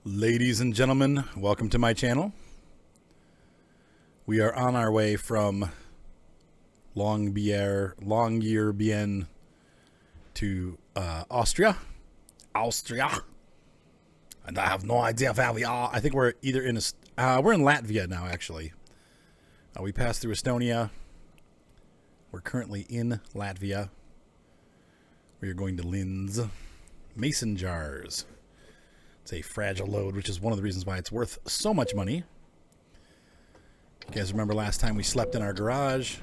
Ladies and gentlemen, welcome to my channel. We are on our way from Longyearbyen to Austria. And I have no idea where we are. I think we're either in we're in Latvia now, actually. We passed through Estonia. We're currently in Latvia. We are going to Linz. Mason jars. It's a fragile load, which is one of the reasons why it's worth so much money. You guys remember last time we slept in our garage?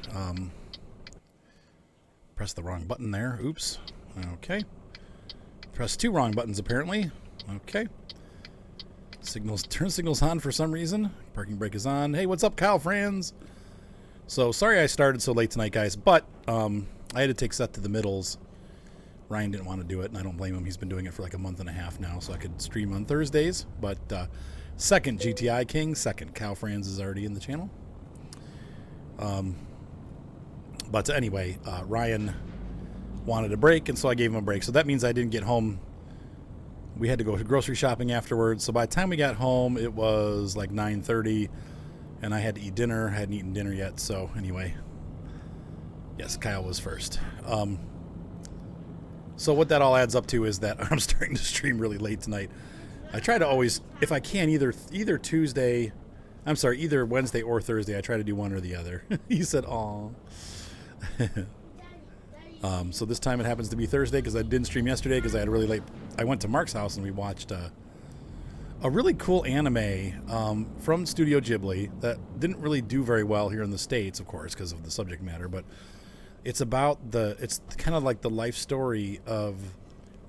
Pressed the wrong button there. Oops. Okay. Pressed two wrong buttons, apparently. Okay. Turn signals on for some reason. Parking brake is on. Hey, what's up, Kyle friends? So, sorry I started so late tonight, guys, but I had to take Seth to the middles. Ryan didn't want to do it, and I don't blame him. He's been doing it for like a month and a half now, so I could stream on Thursdays. But second GTI King, second Cow Franz is already in the channel. But anyway, Ryan wanted a break, and so I gave him a break. So that means I didn't get home. We had to go grocery shopping afterwards. So by the time we got home, it was like 9:30, and I had to eat dinner. I hadn't eaten dinner yet. So anyway, yes, Kyle was first. So what that all adds up to is that I'm starting to stream really late tonight. I try to always, if I can, either Wednesday or Thursday, I try to do one or the other. He said, aw. So this time it happens to be Thursday because I didn't stream yesterday because I had really late. I went to Mark's house and we watched a really cool anime from Studio Ghibli that didn't really do very well here in the States, of course, because of the subject matter, but it's kind of like the life story of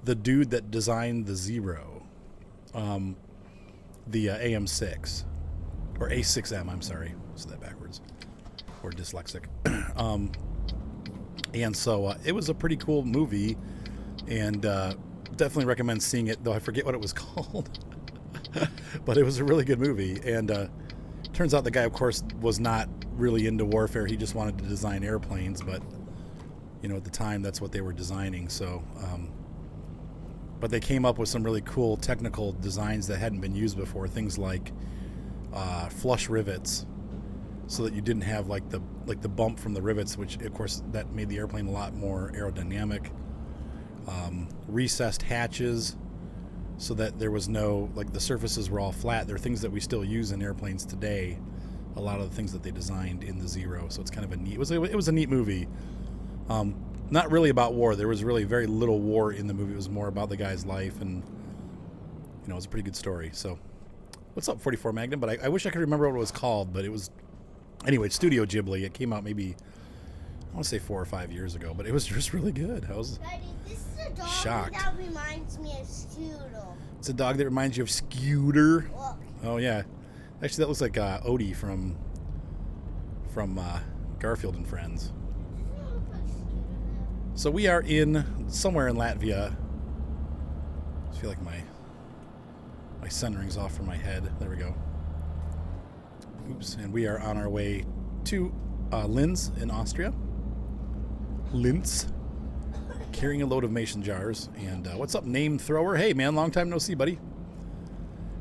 the dude that designed the Zero, the AM6, or A6M, I'm sorry. Is that backwards? Or dyslexic. And so it was a pretty cool movie, and definitely recommend seeing it, though I forget what it was called. But it was a really good movie, and turns out the guy, of course, was not really into warfare. He just wanted to design airplanes, but you know, at the time, that's what they were designing. So, but they came up with some really cool technical designs that hadn't been used before. Things like flush rivets, so that you didn't have like the bump from the rivets, which of course that made the airplane a lot more aerodynamic. Recessed hatches, so that there was no, like, the surfaces were all flat. They're things that we still use in airplanes today. A lot of the things that they designed in the Zero. So it's kind of a neat. It was a neat movie. Not really about war. There was really very little war in the movie. It was more about the guy's life, and you know, it was a pretty good story. So, what's up, 44 Magnum? But I wish I could remember what it was called. But it was, anyway, Studio Ghibli. It came out maybe, I want to say 4 or 5 years ago. But it was just really good. I was Daddy, this is a dog shocked. that reminds me of Scooter. It's a dog that reminds you of Scooter. Look. Oh yeah, actually that looks like Odie from Garfield and Friends. So we are somewhere in Latvia. I feel like my centering's off from my head. There we go. Oops. And we are on our way to Linz in Austria. Linz. Carrying a load of mason jars. And what's up, name thrower? Hey, man, long time no see, buddy.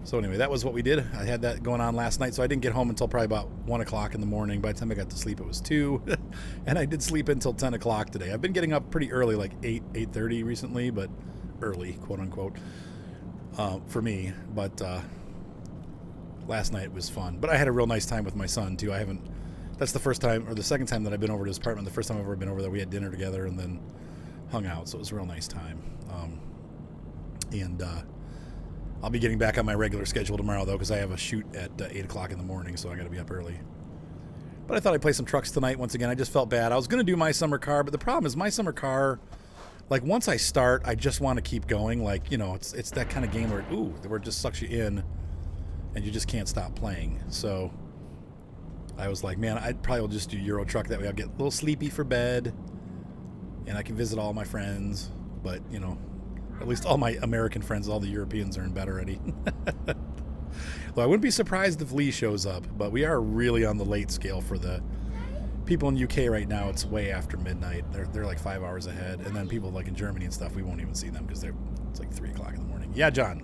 So anyway, that was what we did. I had that going on last night, so I didn't get home until probably about 1 o'clock in the morning. By the time I got to sleep, it was 2. And I did sleep until 10 o'clock today. I've been getting up pretty early, like 8:30 recently, but early, quote unquote, for me. But last night was fun. But I had a real nice time with my son, too. That's the first time, or the second time that I've been over to his apartment. The first time I've ever been over there, we had dinner together and then hung out, so it was a real nice time. I'll be getting back on my regular schedule tomorrow, though, because I have a shoot at 8 o'clock in the morning, so I got to be up early. But I thought I'd play some trucks tonight. Once again, I just felt bad. I was going to do my summer car, but the problem is my summer car, like, once I start, I just want to keep going. Like, you know, it's that kind of game where it just sucks you in, and you just can't stop playing. So I was like, man, I probably will just do Euro Truck. That way I'll get a little sleepy for bed, and I can visit all my friends. But, you know, at least all my American friends, all the Europeans are in bed already. Though I wouldn't be surprised if Lee shows up, but we are really on the late scale for the people in UK right now. It's way after midnight. They're like 5 hours ahead. And then people like in Germany and stuff, we won't even see them because it's like 3 o'clock in the morning. Yeah, John.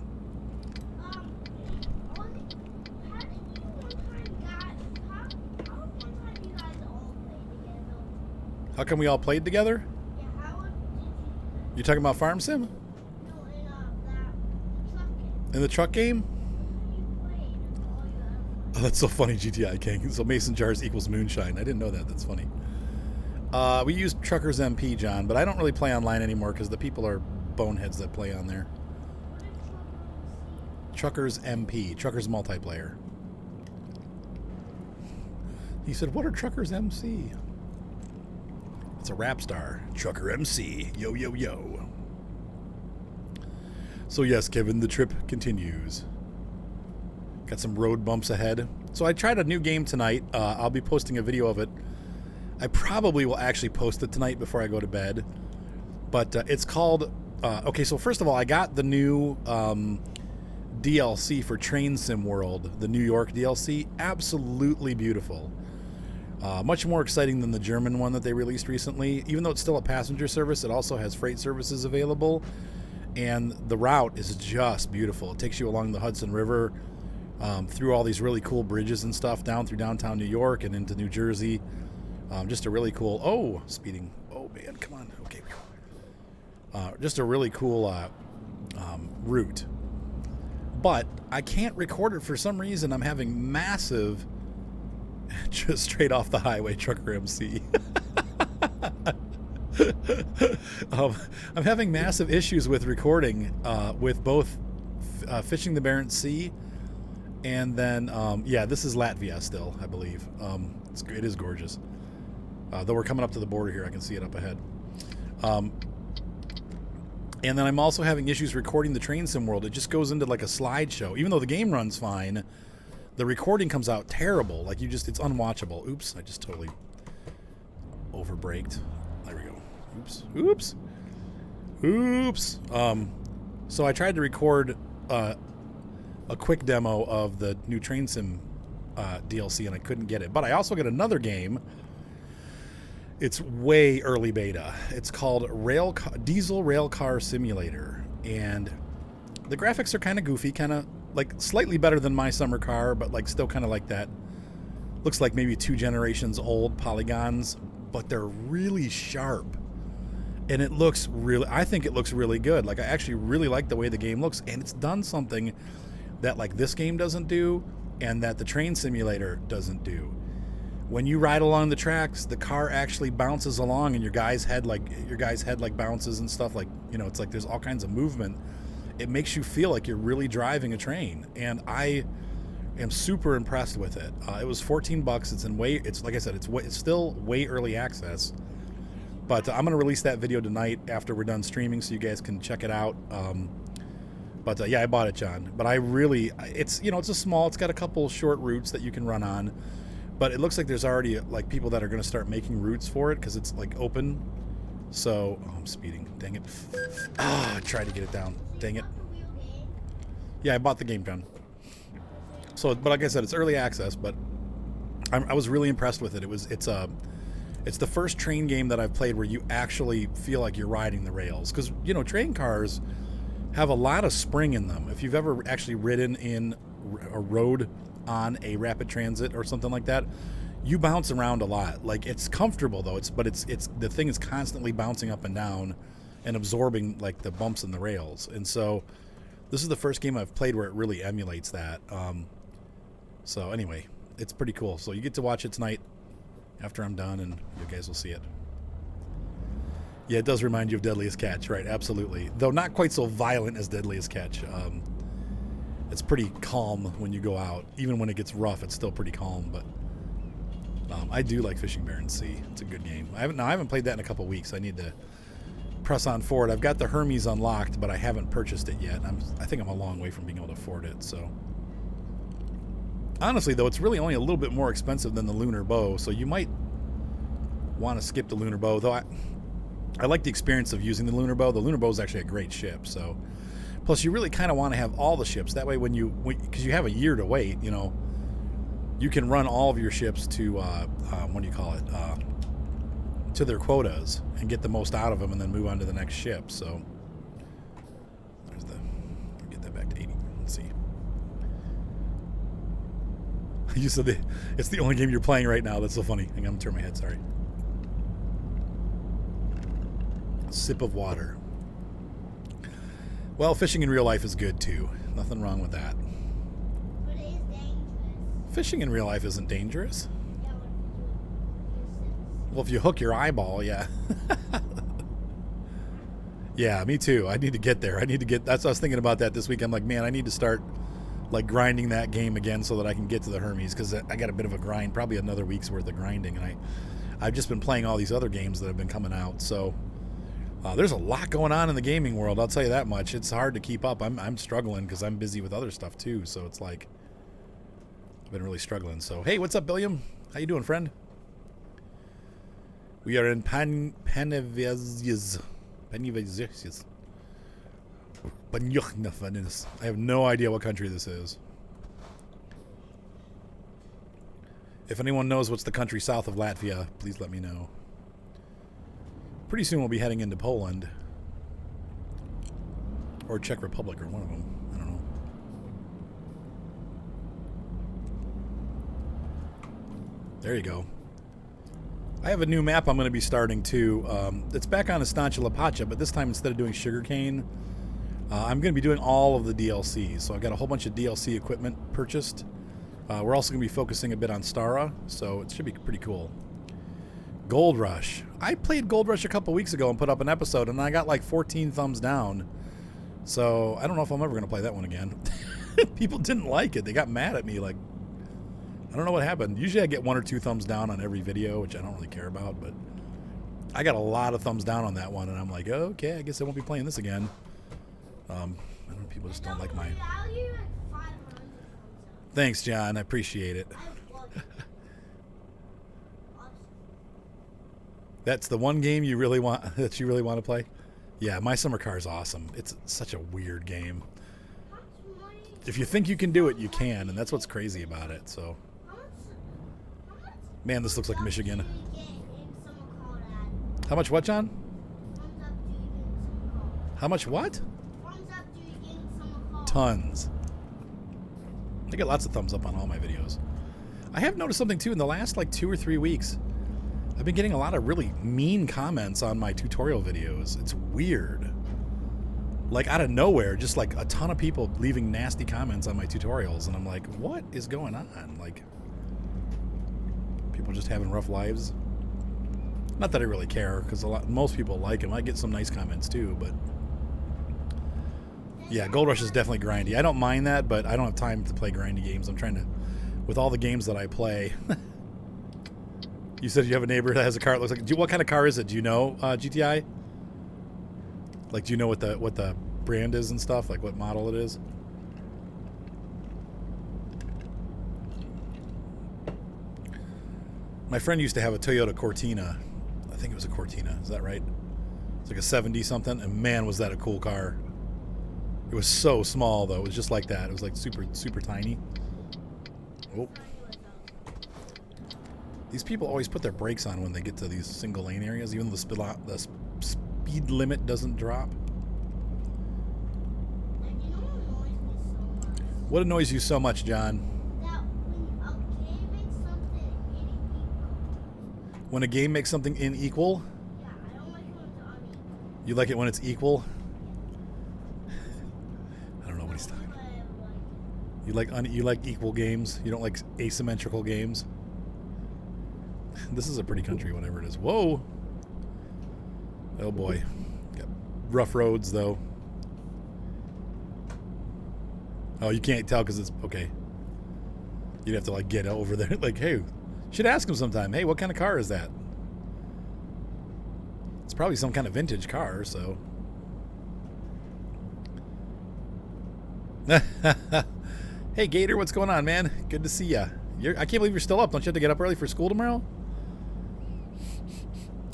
How come we all played together? Yeah, how did you You talking about Farm Sim? no, in that truck game? In the truck game? You played and all you have. Oh, that's so funny, GTI King. So mason jars equals moonshine. I didn't know that. That's funny. We use Truckers MP, John, but I don't really play online anymore because the people are boneheads that play on there. What did Truckers MP, Truckers Multiplayer. He said, what are Truckers MC? It's a rap star. Trucker MC. Yo, yo, yo. So yes, Kevin, the trip continues. Got some road bumps ahead. So I tried a new game tonight. I'll be posting a video of it. I probably will actually post it tonight before I go to bed. But it's called... okay, so first of all, I got the new DLC for Train Sim World, the New York DLC. Absolutely beautiful. Much more exciting than the German one that they released recently. Even though it's still a passenger service, it also has freight services available. And the route is just beautiful. It takes you along the Hudson River, through all these really cool bridges and stuff, down through downtown New York and into New Jersey. Just a really cool... Oh, speeding. Oh, man, come on. Okay. Just a really cool route. But I can't record it for some reason. I'm having massive... Just straight off the highway, Trucker MC. I'm having massive issues with recording with both Fishing the Barents Sea and then, yeah, this is Latvia still, I believe. It is gorgeous. Though we're coming up to the border here, I can see it up ahead. And then I'm also having issues recording the Train Sim World. It just goes into like a slideshow. Even though the game runs fine, the recording comes out terrible. Like it's unwatchable. Oops, I just totally overbraked. There we go. Oops. Oops. Oops. So I tried to record a quick demo of the new Train Sim DLC and I couldn't get it. But I also got another game. It's way early beta. It's called Diesel Railcar Simulator. And the graphics are kind of goofy, kind of like slightly better than My Summer Car, but like still kind of like that. Looks like maybe 2 generations old polygons, but they're really sharp. And it looks really, I think it looks really good. Like I actually really like the way the game looks, and it's done something that like this game doesn't do and that the Train Simulator doesn't do. When you ride along the tracks, the car actually bounces along and your guy's head bounces and stuff, like, you know, it's like there's all kinds of movement. It makes you feel like you're really driving a train, and I am super impressed with it. It was $14. It's like I said, it's still way early access. But I'm going to release that video tonight after we're done streaming so you guys can check it out. But yeah, I bought it, John. But it's got a couple short routes that you can run on. But it looks like there's already like people that are going to start making routes for it because it's like open. So, I'm speeding. Dang it. I tried to get it down. Dang it. Yeah, I bought the game, John. So, but like I said, it's early access, but I was really impressed with it. It's the first train game that I've played where you actually feel like you're riding the rails. Because, you know, train cars have a lot of spring in them. If you've ever actually ridden in a road on a rapid transit or something like that, you bounce around a lot. Like, it's comfortable though. It's the thing is constantly bouncing up and down and absorbing like the bumps in the rails. And so this is the first game I've played where it really emulates that. So anyway, it's pretty cool. So you get to watch it tonight after I'm done, and you guys will see it. Yeah, it does remind you of Deadliest Catch, right? Absolutely. Though not quite so violent as Deadliest Catch. It's pretty calm when you go out. Even when it gets rough, it's still pretty calm. But I do like Fishing Barents Sea. It's a good game. I haven't played that in a couple weeks. I need to press on forward. I've got the Hermes unlocked, but I haven't purchased it yet. I think I'm a long way from being able to afford it. So honestly, though, it's really only a little bit more expensive than the Lunar Bow. So you might want to skip the Lunar Bow. Though I like the experience of using the Lunar Bow. The Lunar Bow is actually a great ship. So. Plus, you really kind of want to have all the ships. That way, because you have a year to wait, you know, you can run all of your ships to, to their quotas and get the most out of them and then move on to the next ship. So, get that back to 80. Let's see. You said it's the only game you're playing right now. That's so funny. Hang on, I'm going to turn my head, sorry. Sip of water. Well, fishing in real life is good too. Nothing wrong with that. But it is dangerous. Fishing in real life isn't dangerous. Yeah, when you Well, if you hook your eyeball, yeah. Yeah, me too. I need to get there. That's what I was thinking about that this week. I'm like, man, I need to start like grinding that game again so that I can get to the Hermes, because I got a bit of a grind, probably another week's worth of grinding, and I've just been playing all these other games that have been coming out. So there's a lot going on in the gaming world. I'll tell you that much. It's hard to keep up. I'm struggling because I'm busy with other stuff too. So it's like I've been really struggling. So hey, what's up, Billiam? How you doing, friend? We are in Panevėžys. I have no idea what country this is. If anyone knows what's the country south of Latvia, please let me know. Pretty soon we'll be heading into Poland. Or Czech Republic, or one of them. I don't know. There you go. I have a new map I'm going to be starting too. It's back on Estancia La Pacha, but this time instead of doing sugarcane, I'm going to be doing all of the DLC. So I've got a whole bunch of DLC equipment purchased. We're also going to be focusing a bit on Stara, so it should be pretty cool. Gold Rush. I played Gold Rush a couple weeks ago and put up an episode, and I got like 14 thumbs down. So I don't know if I'm ever going to play that one again. People didn't like it. They got mad at me. Like, I don't know what happened. Usually I get 1 or 2 thumbs down on every video, which I don't really care about, but I got a lot of thumbs down on that one, and I'm like, okay, I guess I won't be playing this again. I don't know, people just don't like my... Thanks, John. I appreciate it. That's the one game you really want to play? Yeah, My Summer Car is awesome. It's such a weird game. If you think you can do it, you can, and that's what's crazy about it. So, man, this looks like Michigan. How much what, John? How much what? Tons. I get lots of thumbs up on all my videos. I have noticed something too in the last like 2 or 3 weeks. I've been getting a lot of really mean comments on my tutorial videos. It's weird. Like out of nowhere, just like a ton of people leaving nasty comments on my tutorials, and I'm like, what is going on? Like, people just having rough lives. Not that I really care, because most people like them. I get some nice comments too, but yeah, Gold Rush is definitely grindy. I don't mind that, but I don't have time to play grindy games. I'm trying to, with all the games that I play. You said you have a neighbor that has a car. It looks like. What kind of car is it? Do you know, GTI? Like, do you know what the brand is and stuff? Like, what model it is? My friend used to have a Toyota Cortina. I think it was a Cortina. Is that right? It's like a 70 something. And man, was that a cool car. It was so small though. It was just like that. It was like super, super tiny. Oh. These people always put their brakes on when they get to these single lane areas, even though the speed limit doesn't drop. What annoys you so much, John? When a game makes something unequal? Yeah, I don't like it when it's unequal. You like it when it's equal? I don't know what he's talking about. You like equal games? You don't like asymmetrical games? This is a pretty country, whatever it is. Whoa! Oh boy. Got rough roads, though. Oh, you can't tell because it's... Okay. You'd have to, like, get over there. Like, hey, should ask him sometime. Hey, what kind of car is that? It's probably some kind of vintage car, so... Hey, Gator, what's going on, man? Good to see ya. I can't believe you're still up. Don't you have to get up early for school tomorrow?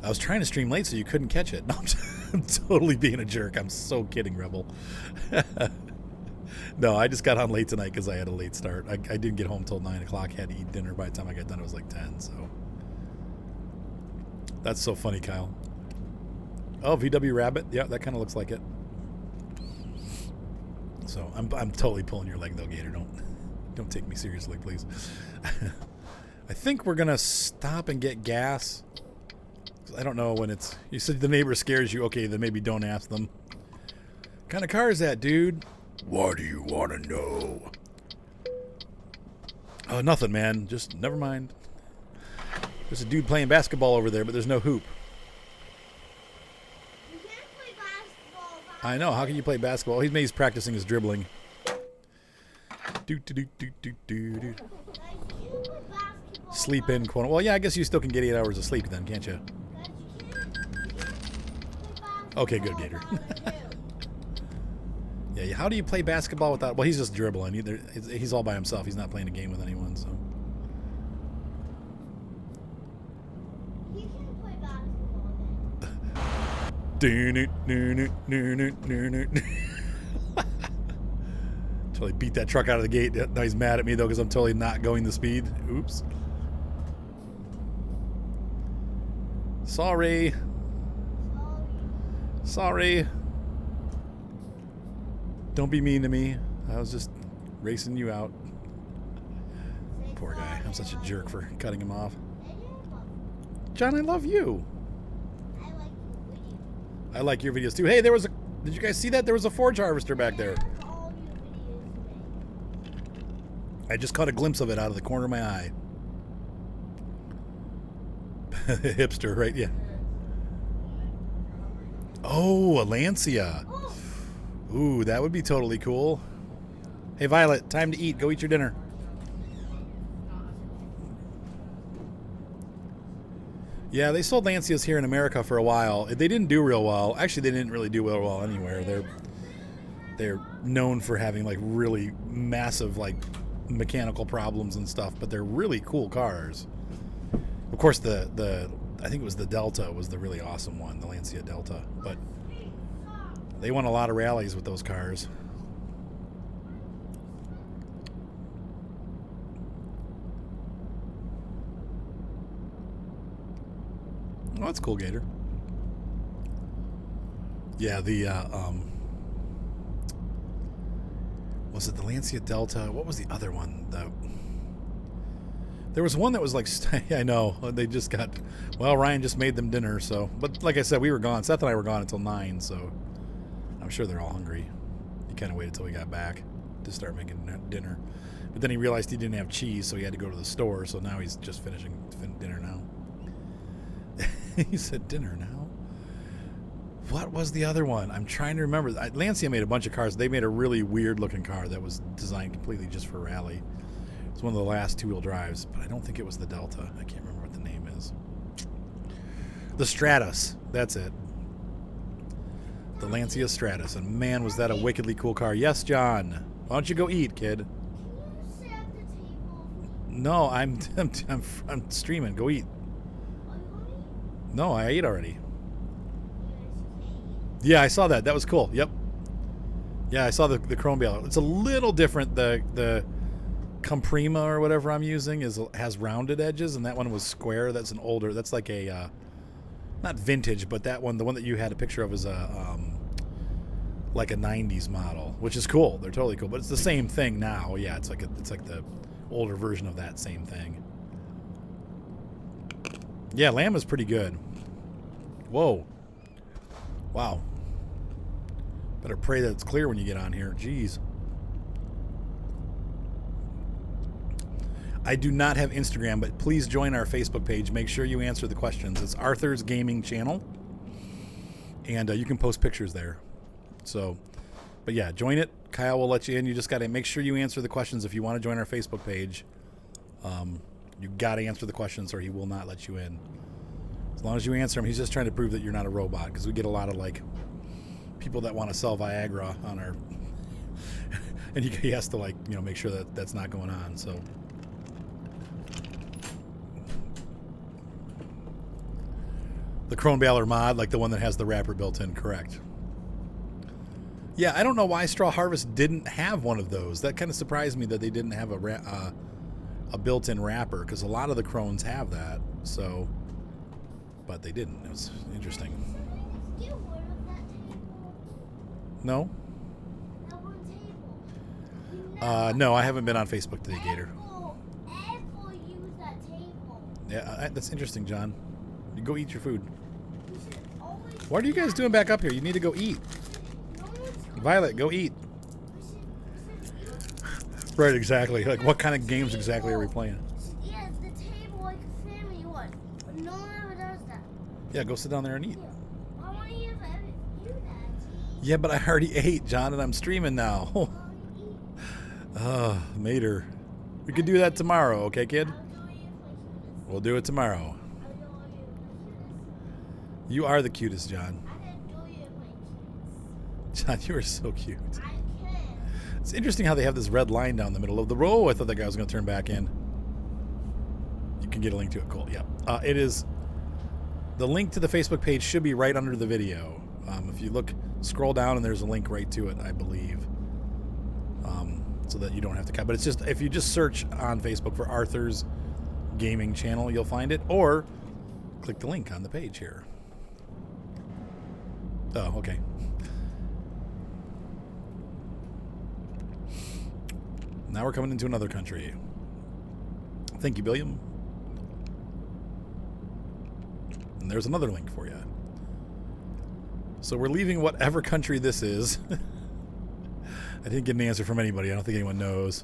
I was trying to stream late so you couldn't catch it. No, I'm totally being a jerk. I'm so kidding, Rebel. No, I just got on late tonight because I had a late start. I didn't get home till 9 o'clock. Had to eat dinner. By the time I got done, it was like 10. So that's so funny, Kyle. Oh, VW Rabbit. Yeah, that kind of looks like it. So I'm totally pulling your leg though, Gator. Don't take me seriously, please. I think we're gonna stop and get gas. I don't know when it's... You said the neighbor scares you. Okay, then maybe don't ask them. What kind of car is that, dude? Why do you want to know? Oh, nothing, man. Just never mind. There's a dude playing basketball over there, but there's no hoop. You can't play basketball. I know. How can you play basketball? He's practicing his dribbling. Do do do do do do do. Guys, you can't play basketball. Sleep in, quote. Well, yeah, I guess you still can get 8 hours of sleep then, can't you? Guys, you can't play basketball. Okay, good, Gator. without you. Yeah, how do you play basketball without... Well, he's just dribbling. He's all by himself. He's not playing a game with anyone, so... You can't play basketball then. Totally beat that truck out of the gate. Now he's mad at me, though, because I'm totally not going the speed. Oops. Sorry. Sorry. Don't be mean to me. I was just racing you out. Poor guy. I'm such a jerk for cutting him off. John, I love you. I like your video. I like your videos too. Hey, there was a... Did you guys see that? There was a forge harvester back there. I like all your videos today. I just caught a glimpse of it out of the corner of my eye. Hipster, right? Yeah. Oh, a Lancia. Oh, Ooh, that would be totally cool. Hey, Violet, time to eat. Go eat your dinner. Yeah, they sold Lancias here in America for a while. They didn't do real well. Actually, they didn't really do real well anywhere. They're known for having like really massive like mechanical problems and stuff, but they're really cool cars. Of course, the I think it was the Delta was the really awesome one, the Lancia Delta. But they won a lot of rallies with those cars. Oh, that's cool, Gator. Yeah, the was it the Lancia Delta? What was the other one? There was one that was like, I know, they just got, well, Ryan just made them dinner, so, but like I said, we were gone. Seth and I were gone until 9, so I'm sure they're all hungry. He kind of waited till we got back to start making dinner. But then he realized he didn't have cheese, so he had to go to the store, so now he's just finishing dinner now. He said dinner now? What was the other one? I'm trying to remember. Lancia made a bunch of cars. They made a really weird looking car that was designed completely just for rally. It's one of the last two-wheel drives, but I don't think it was the Delta. I can't remember what the name is. The Stratus. That's it. The Lancia Stratus. And man, was that a wickedly cool car. Yes, John. Why don't you go eat, kid? can you sit at the table? No, I'm streaming. Go eat. Are you going to eat? No, I ate already. Yes, you can eat. Yeah, I saw that. That was cool. Yep. Yeah, I saw the chrome bale. It's a little different. The Comprima or whatever I'm using has rounded edges, and that one was square. That's an older. That's like a not vintage, but that one, the one that you had a picture of, is a like a 90s model, which is cool. They're totally cool, but it's the same thing now. Yeah, it's like the older version of that same thing. Yeah, lamb is pretty good. Whoa. Wow. Better pray that it's clear when you get on here. Jeez. I do not have Instagram, but please join our Facebook page. Make sure you answer the questions. It's Arthur's Gaming Channel, and you can post pictures there. So, but yeah, join it. Kyle will let you in. You just got to make sure you answer the questions if you want to join our Facebook page. You got to answer the questions, or he will not let you in. As long as you answer him, he's just trying to prove that you're not a robot, because we get a lot of like people that want to sell Viagra on our, and he has to like make sure that that's not going on. So. The Chrome Baler mod, like the one that has the wrapper built in, correct. Yeah, I don't know why Straw Harvest didn't have one of those. That kind of surprised me that they didn't have a built-in wrapper, because a lot of the Crones have that. So, but they didn't. It was interesting. Did you order that table? No? That one table. No, I haven't been on Facebook today, Gator. Apple used that table. Yeah, that's interesting, John. You go eat your food. What are you guys doing back up here? You need to go eat. No one's Violet, go eat. we should Right, exactly. Like, what kind of games exactly are we playing? yeah, the table like a family one. But no one ever does that. Yeah, go sit down there and eat. Yeah. I want to give you that. Yeah, but I already ate, John, and I'm streaming now. Oh, you eat. Mater. We could do that tomorrow, okay, kid? I'll do you for We'll do it tomorrow. I'll do you for You are the cutest, John. I can do you for John, you are so cute. I can. It's interesting how they have this red line down the middle of the row. I thought that guy was going to turn back in. You can get a link to it. Cool. Yep. It is. The link to the Facebook page should be right under the video. If you scroll down, and there's a link right to it, I believe. So that you don't have to cut. But it's just, if you just search on Facebook for Arthur's Gaming Channel, you'll find it. Or click the link on the page here. Oh, okay. Now we're coming into another country. Thank you, Billiam. And there's another link for you. So we're leaving whatever country this is. I didn't get an answer from anybody. I don't think anyone knows.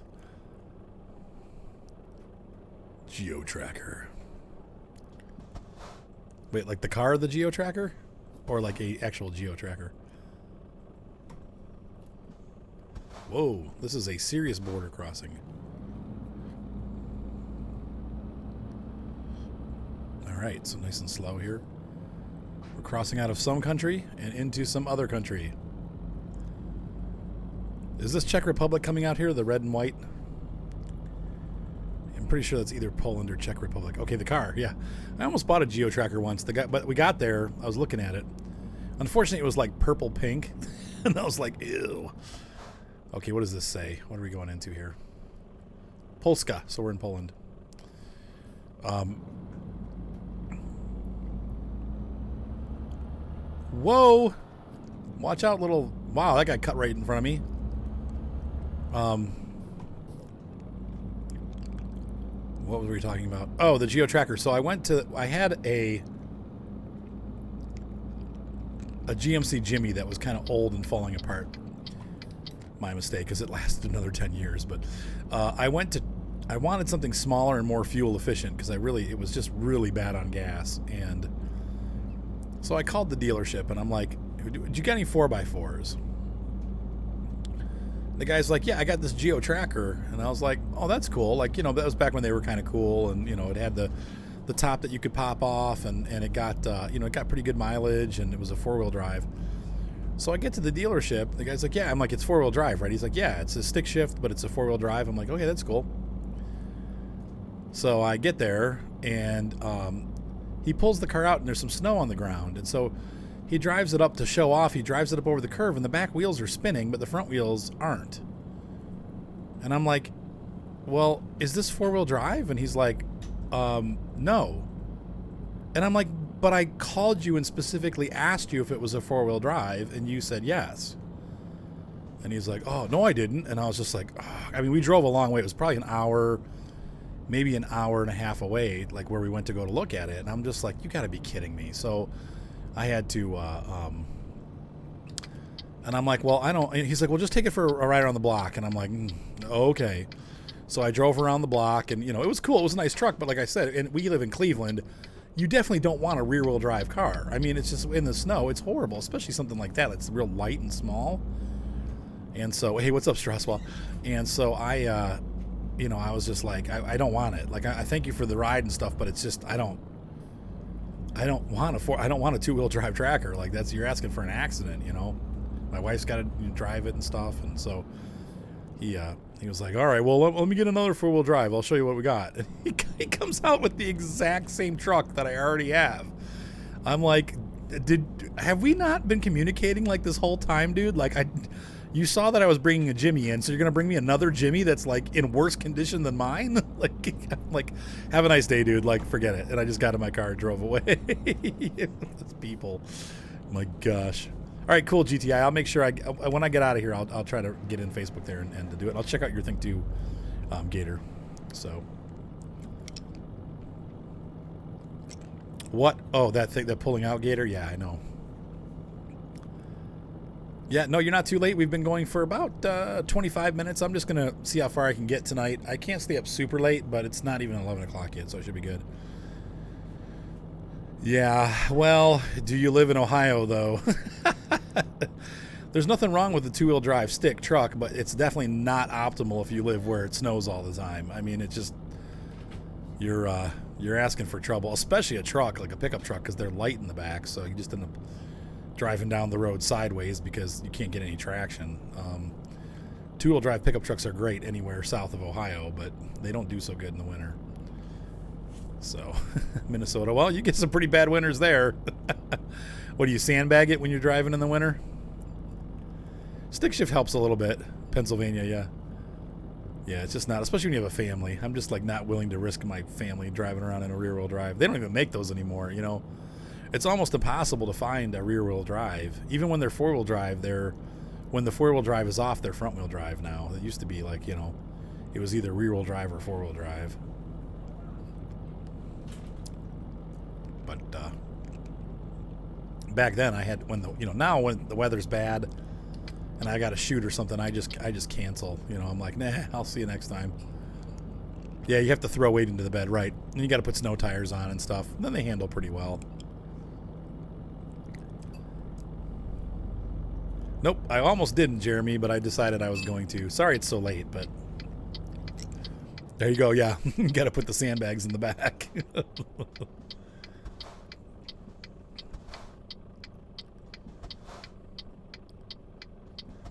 Geo-tracker. Wait, like the car of the geo-tracker? Or like a actual geo-tracker? Whoa, this is a serious border crossing. Alright, so nice and slow here. We're crossing out of some country and into some other country. Is this Czech Republic coming out here, the red and white? I'm pretty sure that's either Poland or Czech Republic. Okay, the car, yeah. I almost bought a geo-tracker once, but we got there, I was looking at it. Unfortunately, it was like purple pink, and I was like, ew. Okay, what does this say? What are we going into here? Polska, so we're in Poland. Whoa! Watch out, little... Wow, that got cut right in front of me. What were we talking about? Oh, the geo-tracker. So I had a GMC Jimmy that was kind of old and falling apart. My mistake, because it lasted another 10 years. But I wanted something smaller and more fuel efficient, because it was just really bad on gas. And so I called the dealership, and I'm like, "Do you got any 4x4s?" The guy's like, "Yeah, I got this Geo Tracker." And I was like, "Oh, that's cool." Like, that was back when they were kind of cool, and it had the top that you could pop off, and it got it got pretty good mileage, and it was a 4-wheel drive. So I get to the dealership. The guy's like, "Yeah." I'm like, "It's 4-wheel drive, right?" He's like, "Yeah, it's a stick shift, but it's a 4-wheel drive." I'm like, "Okay, that's cool." So I get there, and he pulls the car out, and there's some snow on the ground, and so he drives it up to show off. He drives it up over the curve, and the back wheels are spinning, but the front wheels aren't. And I'm like, "Well, is this 4-wheel drive?" And he's like, "No." And I'm like, "But I called you and specifically asked you if it was a 4-wheel drive, and you said yes." And he's like, "Oh, no, I didn't." And I was just like, oh. I mean, we drove a long way. It was probably an hour, maybe an hour and a half away, like where we went to go to look at it. And I'm just like, "You got to be kidding me." So I had to, and I'm like, "Well, I don't," and he's like, "Well, just take it for a ride around the block." And I'm like, "Okay." So I drove around the block, and, it was cool. It was a nice truck, but like I said, and we live in Cleveland, you definitely don't want a rear-wheel drive car. I mean, it's just, in the snow, it's horrible, especially something like that. It's real light and small. And so, hey, what's up, Straswell? And so I was just like, I don't want it. Like, I thank you for the ride and stuff, but it's just, I don't want a 2-wheel drive tracker. Like, you're asking for an accident, My wife's got to drive it and stuff, and so he was like, "All right, well, let me get another 4-wheel drive. I'll show you what we got." And he comes out with the exact same truck that I already have. I'm like, have we not been communicating like this whole time, dude? Like, you saw that I was bringing a Jimmy in, so you're gonna bring me another Jimmy that's like in worse condition than mine? like, have a nice day, dude. Like, forget it. And I just got in my car and drove away. Those people, my gosh. All right, cool, GTI. I'll make sure when I get out of here, I'll try to get in Facebook there and to do it. I'll check out your thing too, Gator. So, what? Oh, that thing, that pulling out Gator. Yeah, I know. Yeah, no, you're not too late. We've been going for about 25 minutes. I'm just going to see how far I can get tonight. I can't stay up super late, but it's not even 11 o'clock yet, so it should be good. Yeah, well, do you live in Ohio, though? There's nothing wrong with the two-wheel drive stick truck, but it's definitely not optimal if you live where it snows all the time. I mean, it's just, you're asking for trouble, especially a truck, like a pickup truck, because they're light in the back, so you just end up driving down the road sideways because you can't get any traction. Two-wheel drive pickup trucks are great anywhere south of Ohio, but they don't do so good in the winter. So, Minnesota, well, you get some pretty bad winters there. What, do you sandbag it when you're driving in the winter? Stick shift helps a little bit. Pennsylvania, yeah. Yeah, it's just not, especially when you have a family. I'm just like not willing to risk my family driving around in a rear-wheel drive. They don't even make those anymore, you know. It's almost impossible to find a rear-wheel drive. Even when they're four-wheel drive, when the four-wheel drive is off, they're front-wheel drive now. It used to be like, you know, it was either rear-wheel drive or four-wheel drive. But back then I had, now when the weather's bad and I got to shoot or something, I just cancel. You know, I'm like, nah, I'll see you next time. Yeah, you have to throw weight into the bed, right? And you got to put snow tires on and stuff. And then they handle pretty well. Nope, I almost didn't, Jeremy, but I decided I was going to. Sorry it's so late, but there you go. Yeah, you got to put the sandbags in the back.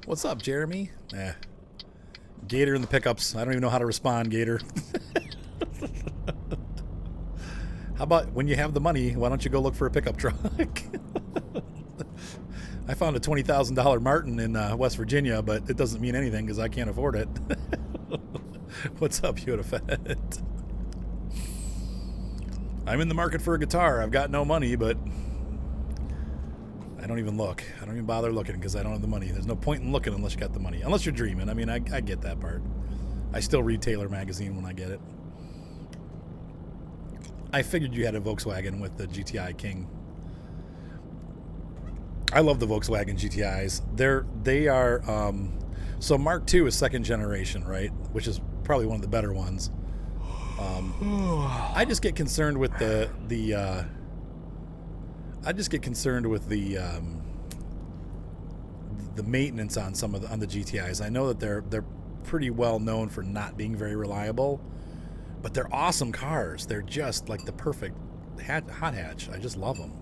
What's up, Jeremy? Gator in the pickups. I don't even know how to respond, Gator. How about when you have the money, why don't you go look for a pickup truck? I found a $20,000 Martin in West Virginia, but it doesn't mean anything because I can't afford it. What's up, Yodafet? I'm in the market for a guitar. I've got no money, but I don't even look. I don't even bother looking because I don't have the money. There's no point in looking unless you got the money. Unless you're dreaming. I mean, I get that part. I still read Taylor magazine when I get it. I figured you had a Volkswagen with the GTI King. I love the Volkswagen GTIs. They are so Mark II is second generation, right? Which is probably one of the better ones. I just get concerned with the maintenance on on the GTIs. I know that they're pretty well known for not being very reliable, but they're awesome cars. They're just like the perfect hot hatch. I just love them.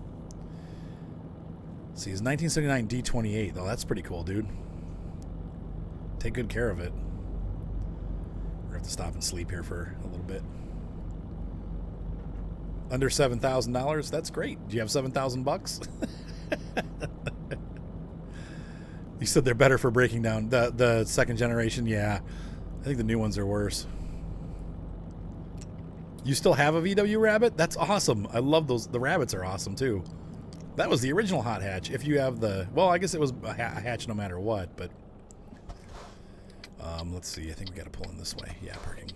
See, it's 1979 D28. Oh, that's pretty cool, dude. Take good care of it. We're gonna have to stop and sleep here for a little bit. Under $7,000. That's great. Do you have $7,000? You said they're better for breaking down. The second generation, yeah. I think the new ones are worse. You still have a VW Rabbit? That's awesome. I love those. The Rabbits are awesome too. That was the original hot hatch. If you have well, I guess it was a hatch no matter what, but let's see. I think we got to pull in this way. Yeah, parking.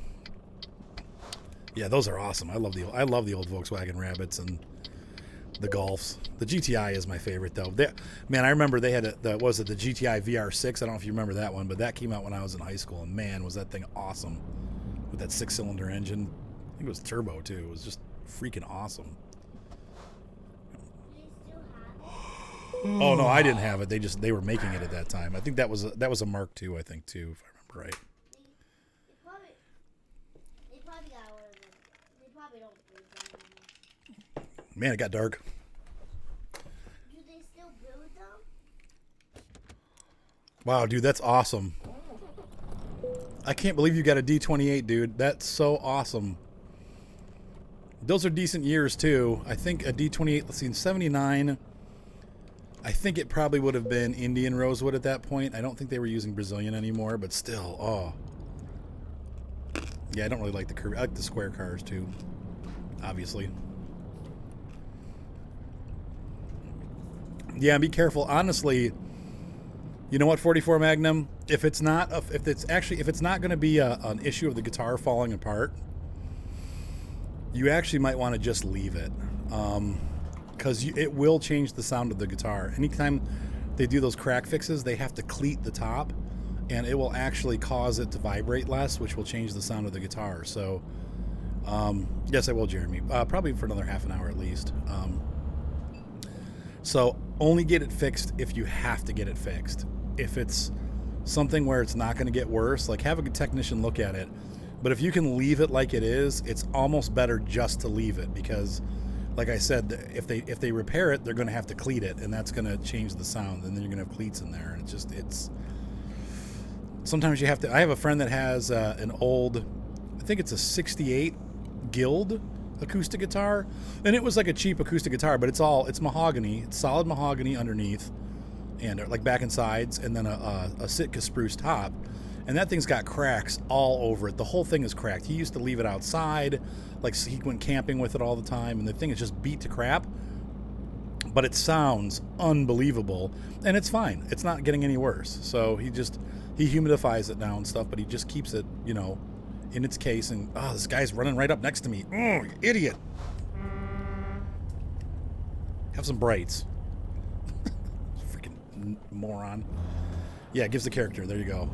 Yeah, those are awesome. I love the old Volkswagen Rabbits and the Golfs. The GTI is my favorite though. Man, I remember they had the GTI VR6. I don't know if you remember that one, but that came out when I was in high school, and man, was that thing awesome with that 6-cylinder engine. I think it was turbo too. It was just freaking awesome. Oh no, I didn't have it. They were making it at that time. I think that was a Mark II, I think too, if I remember right. They probably got one of them. They probably don't build them anymore. Man, it got dark. Do they still build them? Wow, dude, that's awesome. I can't believe you got a D28, dude. That's so awesome. Those are decent years too. I think a D28, let's see, in 79. I think it probably would have been Indian Rosewood at that point. I don't think they were using Brazilian anymore, but still, oh. Yeah, I don't really like the curve. I like the square cars too, obviously. Yeah, be careful. Honestly, you know what, 44 Magnum? If it's not going to be an issue of the guitar falling apart, you actually might want to just leave it. Because it will change the sound of the guitar. Anytime they do those crack fixes, they have to cleat the top, and it will actually cause it to vibrate less, which will change the sound of the guitar. So, yes, I will, Jeremy. Probably for another half an hour at least. So only get it fixed if you have to get it fixed. If it's something where it's not going to get worse, like have a technician look at it. But if you can leave it like it is, it's almost better just to leave it, because like I said, if they repair it, they're going to have to cleat it, and that's going to change the sound, and then you're going to have cleats in there, and it's sometimes you have to. I have a friend that has an old, I think it's a 68 Guild acoustic guitar, and it was like a cheap acoustic guitar, but it's mahogany, it's solid mahogany underneath, and like back and sides, and then a Sitka spruce top, and that thing's got cracks all over it. The whole thing is cracked. He used to leave it outside, like he went camping with it all the time, and the thing is just beat to crap, but it sounds unbelievable, and it's fine. It's not getting any worse. So he humidifies it now and stuff, but he just keeps it, in its case. And this guy's running right up next to me. Oh, you idiot. Have some brights. Freaking moron. Yeah, it gives the character. There you go.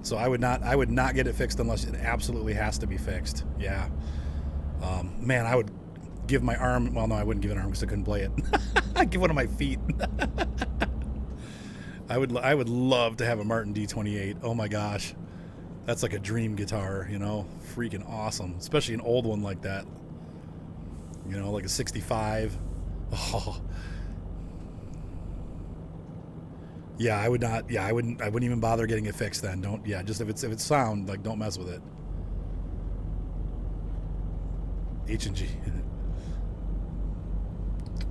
So I would not get it fixed unless it absolutely has to be fixed. Yeah. Man, I would give my arm. Well, no, I wouldn't give an arm because I couldn't play it. I'd give one of my feet. I would love to have a Martin D28. Oh my gosh. That's like a dream guitar, freaking awesome. Especially an old one like that. Like a 65. Oh. Yeah, I would not. Yeah, I wouldn't even bother getting it fixed then. Don't. Yeah, just if it's sound, like, don't mess with it. H&G.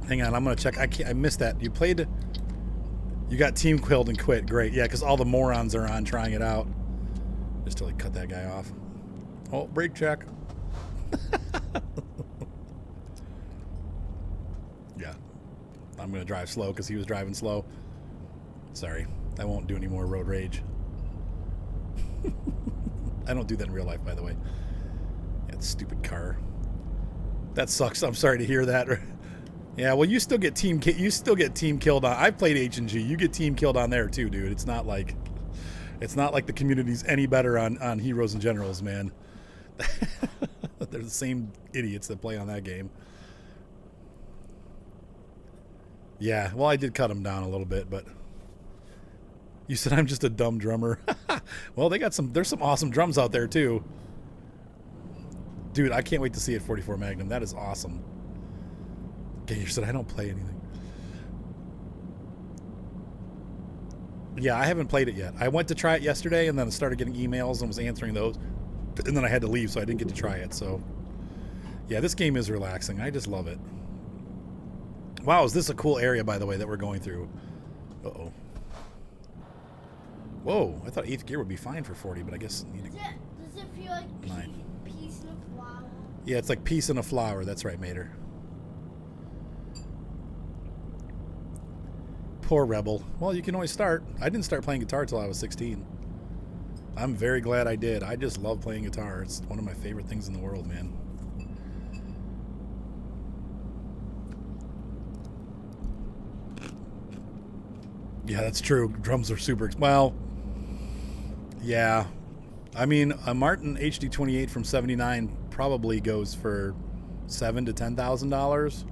Hang on, I'm gonna check. I missed that. You got team quilled and quit. Great. Yeah, because all the morons are on trying it out. Just to like cut that guy off. Oh, brake check. Yeah, I'm gonna drive slow because he was driving slow. Sorry, I won't do any more road rage. I don't do that in real life, by the way. That stupid car. That sucks. I'm sorry to hear that. Yeah, well, you still get team killed on. I've played H&G. You get team killed on there too, dude. It's not like the community's any better on Heroes and Generals, man. They're the same idiots that play on that game. Yeah, well, I did cut them down a little bit, but you said I'm just a dumb drummer. Well, there's some awesome drums out there too. Dude, I can't wait to see it 44 Magnum. That is awesome. Okay, you said I don't play anything. Yeah, I haven't played it yet. I went to try it yesterday and then started getting emails and was answering those. And then I had to leave, so I didn't get to try it. So, yeah, this game is relaxing. I just love it. Wow, is this a cool area, by the way, that we're going through? Uh-oh. Whoa, I thought 8th gear would be fine for 40, but I guess I need to... Does it feel like 9. Peace in a flower? Yeah, it's like peace in a flower. That's right, Mater. Poor Rebel. Well, you can always start. I didn't start playing guitar till I was 16. I'm very glad I did. I just love playing guitar. It's one of my favorite things in the world, man. Yeah, that's true. Drums are super... Well, yeah. I mean, a Martin HD28 from 79 probably goes for $7,000 to $10,000.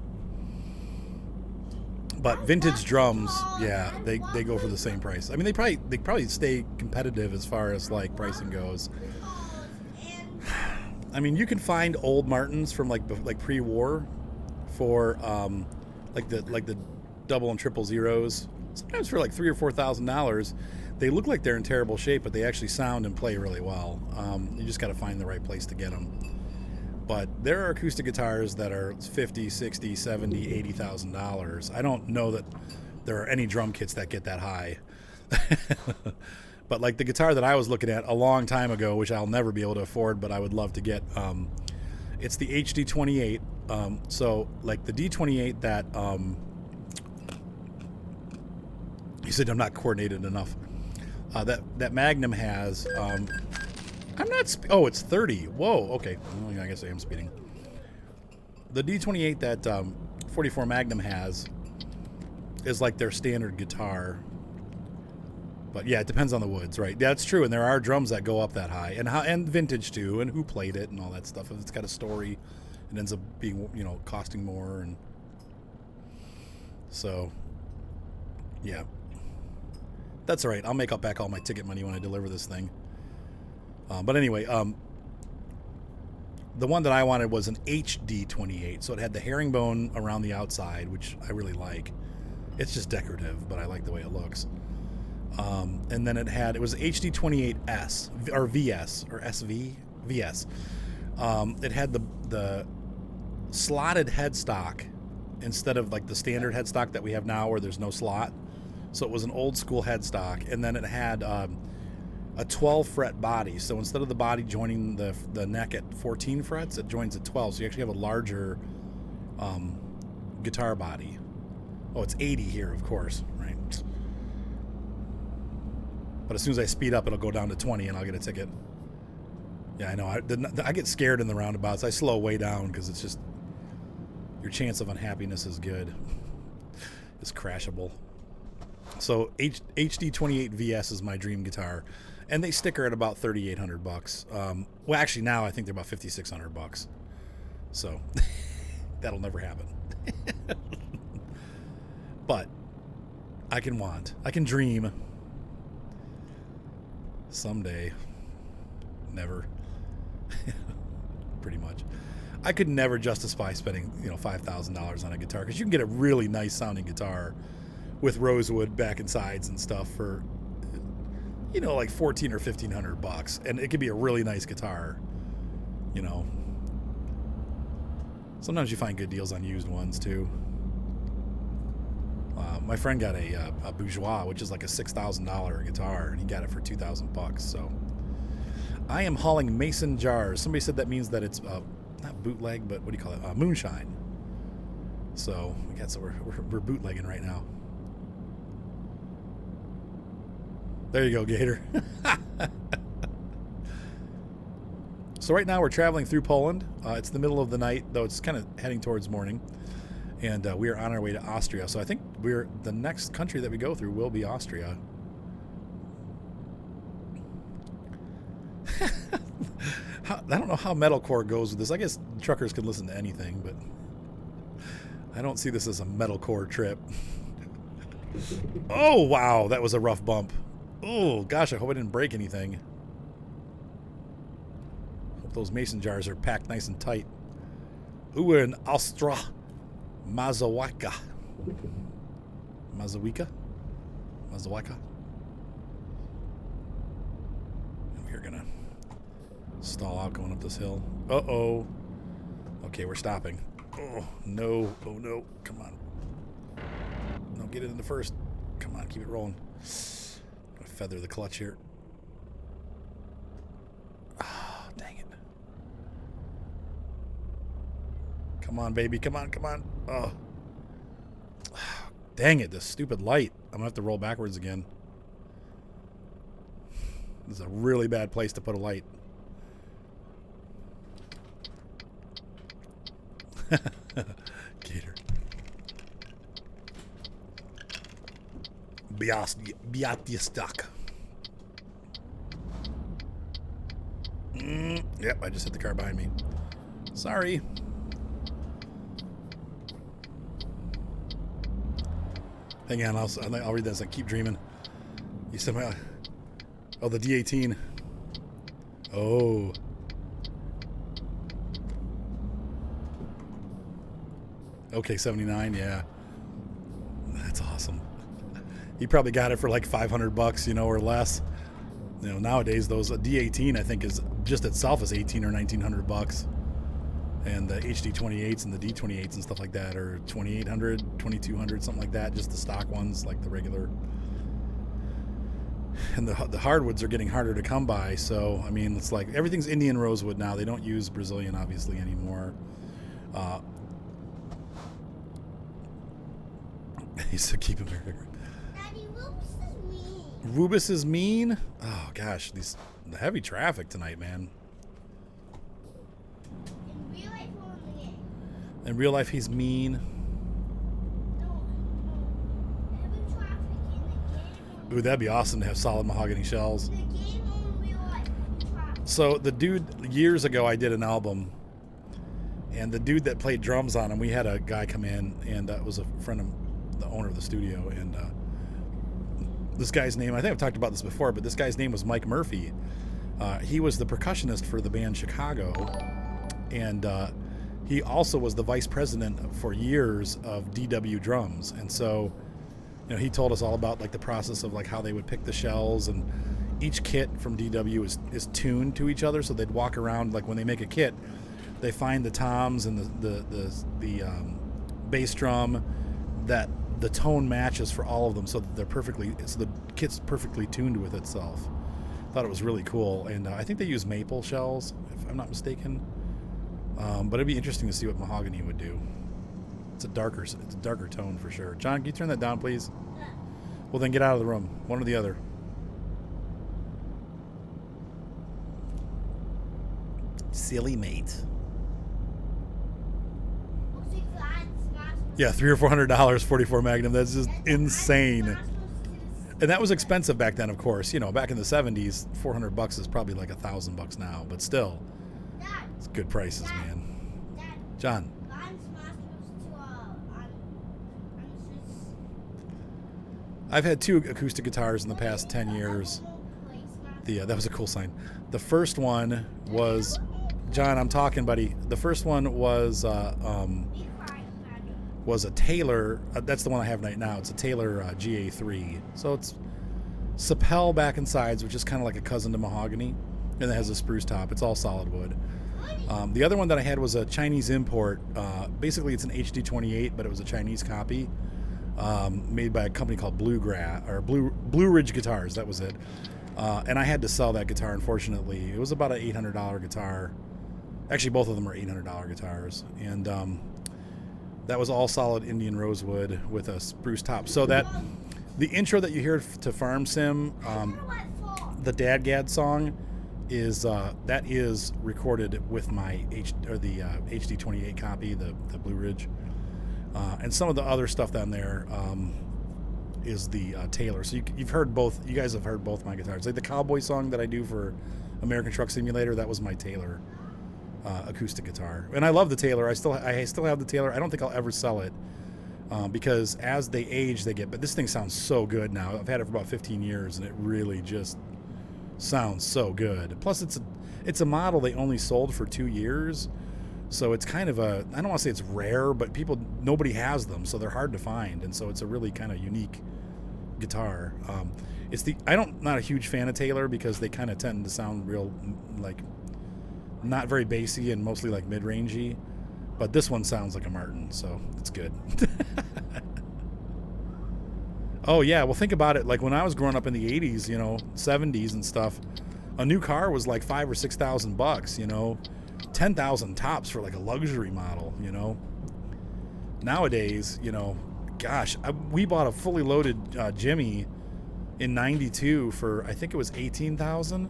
But vintage drums, yeah, they go for the same price. I mean, they probably stay competitive as far as like pricing goes. I mean, you can find old Martins from like pre-war for like the double and triple zeros. Sometimes for like $3,000 or $4,000. They look like they're in terrible shape, but they actually sound and play really well. You just got to find the right place to get them. But there are acoustic guitars that are $50,000, $60,000, $70,000, $80,000. I don't know that there are any drum kits that get that high. But like the guitar that I was looking at a long time ago, which I'll never be able to afford, but I would love to get, it's the HD28. So like the D28 that you said I'm not coordinated enough. That Magnum has. I'm not. Oh, it's 30. Whoa. Okay. Well, I guess I am speeding. The D28 that 44 Magnum has is like their standard guitar. But yeah, it depends on the woods, right? That's true, and there are drums that go up that high, and vintage too, and who played it and all that stuff. If it's got a story, it ends up being, you know, costing more, and so yeah, that's all right. I'll make up back all my ticket money when I deliver this thing. But anyway, the one that I wanted was an HD 28, so it had the herringbone around the outside, which I really like. It's just decorative, but I like the way it looks. And then it was HD 28S or VS or SV VS. It had the slotted headstock instead of like the standard headstock that we have now, where there's no slot. So it was an old school headstock, and then it had a 12 fret body. So instead of the body joining the neck at 14 frets, it joins at 12. So you actually have a larger guitar body. Oh, it's 80 here, of course, right? But as soon as I speed up, it'll go down to 20 and I'll get a ticket. Yeah, I know. I get scared in the roundabouts. I slow way down because it's just, your chance of unhappiness is good. It's crashable. So HD 28 VS is my dream guitar, and they sticker at about $3,800. Well, actually now I think they're about $5,600. So that'll never happen. But I can dream someday. Never. Pretty much. I could never justify spending, $5,000 on a guitar, because you can get a really nice sounding guitar with rosewood back and sides and stuff for, like $1,400 or $1,500, and it could be a really nice guitar. Sometimes you find good deals on used ones too. My friend got a Bourgeois, which is like a $6,000 guitar, and he got it for $2,000. So I am hauling mason jars. Somebody said that means that it's not bootleg, but what do you call it? Moonshine. So we're bootlegging right now. There you go, Gator. So right now we're traveling through Poland. It's the middle of the night, though it's kind of heading towards morning. And we are on our way to Austria. So I think the next country that we go through will be Austria. I don't know how metalcore goes with this. I guess truckers can listen to anything, but I don't see this as a metalcore trip. Oh, wow. That was a rough bump. Oh, gosh, I hope I didn't break anything. Hope those mason jars are packed nice and tight. Ooh, we're in Austria. Mazawiecka. And we're going to stall out going up this hill. Uh-oh. Okay, we're stopping. Oh, no. Oh, no. Come on. No, get it in the first. Come on, keep it rolling. I'm going to feather the clutch here. Ah, dang it. Come on, baby. Come on. Oh. Dang it, this stupid light. I'm going to have to roll backwards again. This is a really bad place to put a light. Gator. Biatystok. Yep, I just hit the car behind me. Sorry. Hang on, I'll read this. I keep dreaming. You said the D18. Oh. Okay, 79, yeah. That's awesome. He probably got it for like $500, or less. Nowadays those D18 I think is just itself is $1,800 or $1,900. And the HD 28s and the D28s and stuff like that are $2,800, $2,200, something like that. Just the stock ones, like the regular. And the hardwoods are getting harder to come by. So I mean, it's like everything's Indian rosewood now. They don't use Brazilian obviously anymore. He said, "Keep him here." Daddy, Rubus is mean. Rubus is mean. Oh gosh, the heavy traffic tonight, man. In real life or in the game? In real life, he's mean. No. Ooh, that'd be awesome to have solid mahogany shells. The game only like So the dude, years ago, I did an album, and the dude that played drums on him, we had a guy come in, and was a friend of the owner of the studio, and this guy's name, I think I've talked about this before, but this guy's name was Mike Murphy. He was the percussionist for the band Chicago, and he also was the vice president for years of DW Drums. And so, he told us all about like the process of like how they would pick the shells, and each kit from DW is tuned to each other. So they'd walk around, like when they make a kit, they find the toms and the bass drum that the tone matches for all of them, so that the kit's perfectly tuned with itself. Thought it was really cool, and I think they use maple shells, if I'm not mistaken. But it'd be interesting to see what mahogany would do. It's a darker tone for sure. John, can you turn that down, please? Well, then get out of the room, one or the other. Silly mate. Yeah, $300 or $400, 44 Magnum. That's just insane. And that was expensive back then, of course. Back in the 70s, $400 is probably like $1,000 now, but still, it's good prices, man. John. I've had 2 acoustic guitars in the past 10 years. That was a cool sign. The first one was, John, I'm talking, buddy. The first one was a Taylor. That's the one I have right now. It's a Taylor GA3. So it's Sapel back and sides, which is kind of like a cousin to mahogany, and it has a spruce top. It's all solid wood. The other one that I had was a Chinese import. Basically, it's an HD28, but it was a Chinese copy made by a company called Blue Ridge Guitars. That was it. And I had to sell that guitar, unfortunately. It was about an $800 guitar. Actually, both of them are $800 guitars. And that was all solid Indian rosewood with a spruce top. So that the intro that you hear to Farm Sim, the Dad Gad song, is recorded with my HD28 copy, the Blue Ridge, and some of the other stuff down there is the Taylor. So you've heard both. You guys have heard both my guitars. Like the Cowboy song that I do for American Truck Simulator, that was my Taylor acoustic guitar, and I love the Taylor. I still have the Taylor. I don't think I'll ever sell it because as they age, they get. But this thing sounds so good now. I've had it for about 15 years, and it really just sounds so good. Plus, it's a model they only sold for 2 years, so it's kind of I don't want to say it's rare, but nobody has them, so they're hard to find, and so it's a really kind of unique guitar. I'm not a huge fan of Taylor because they kind of tend to sound real like not very bassy and mostly like mid-rangey, but this one sounds like a Martin, so it's good. Oh yeah, well think about it. Like when I was growing up in the 80s, 70s and stuff, a new car was like $5,000 or $6,000, 10,000 tops for like a luxury model, Nowadays, gosh, we bought a fully loaded Jimmy in '92 for I think it was $18,000.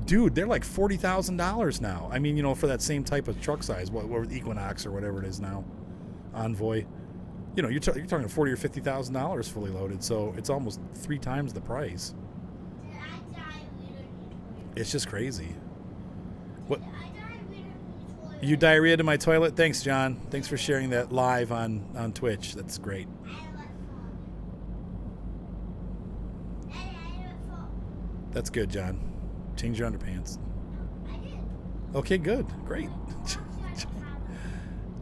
Dude, they're like $40,000 now. I mean, for that same type of truck size, or Equinox or whatever it is now, Envoy. You're talking $40,000 or $50,000 fully loaded, so it's almost 3 times the price. It's just crazy. What? You diarrhea in my toilet? Thanks, John. Thanks for sharing that live on Twitch. That's great. That's good, John. Change your underpants. Okay, good. Great.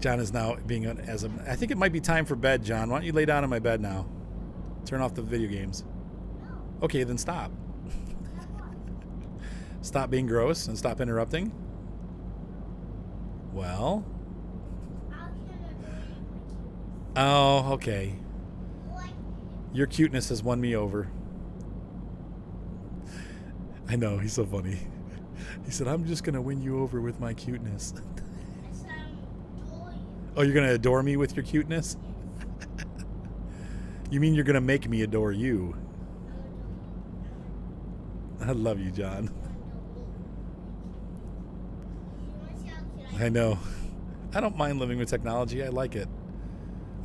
John is now I think it might be time for bed, John. Why don't you lay down on my bed now? Turn off the video games. Okay, then stop. Stop being gross and stop interrupting. Well. Oh, okay. Your cuteness has won me over. I know, he's so funny. He said, I'm just going to win you over with my cuteness. Oh, you're going to adore me with your cuteness? You mean you're going to make me adore you? I love you, John. I know. I don't mind living with technology. I like it.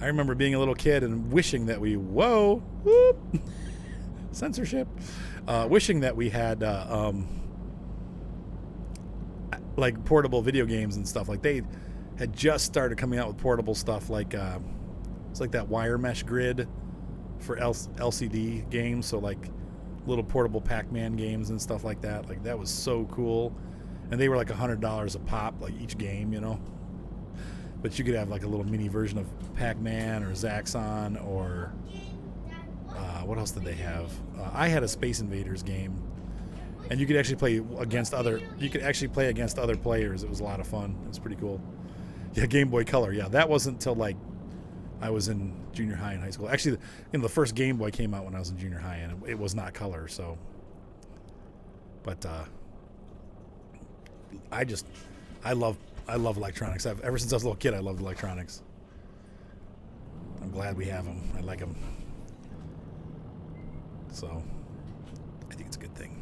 I remember being a little kid and wishing that whoop, Censorship. Wishing that we had like portable video games and stuff. Like they had just started coming out with portable stuff. Like it's like that wire mesh grid for LCD games. So like little portable Pac-Man games and stuff like that. Like that was so cool. And they were like $100 a pop, like each game, you know. But you could have like a little mini version of Pac-Man or Zaxxon or what else did they have? I had a Space Invaders game, and you could actually play against other. You could actually play against other players. It was a lot of fun. It was pretty cool. Yeah, Game Boy Color. Yeah, that wasn't until like I was in junior high and high school. Actually, the first Game Boy came out when I was in junior high, and it was not color. So, but I love electronics. Ever since I was a little kid, I loved electronics. I'm glad we have them. I like them. So, I think it's a good thing.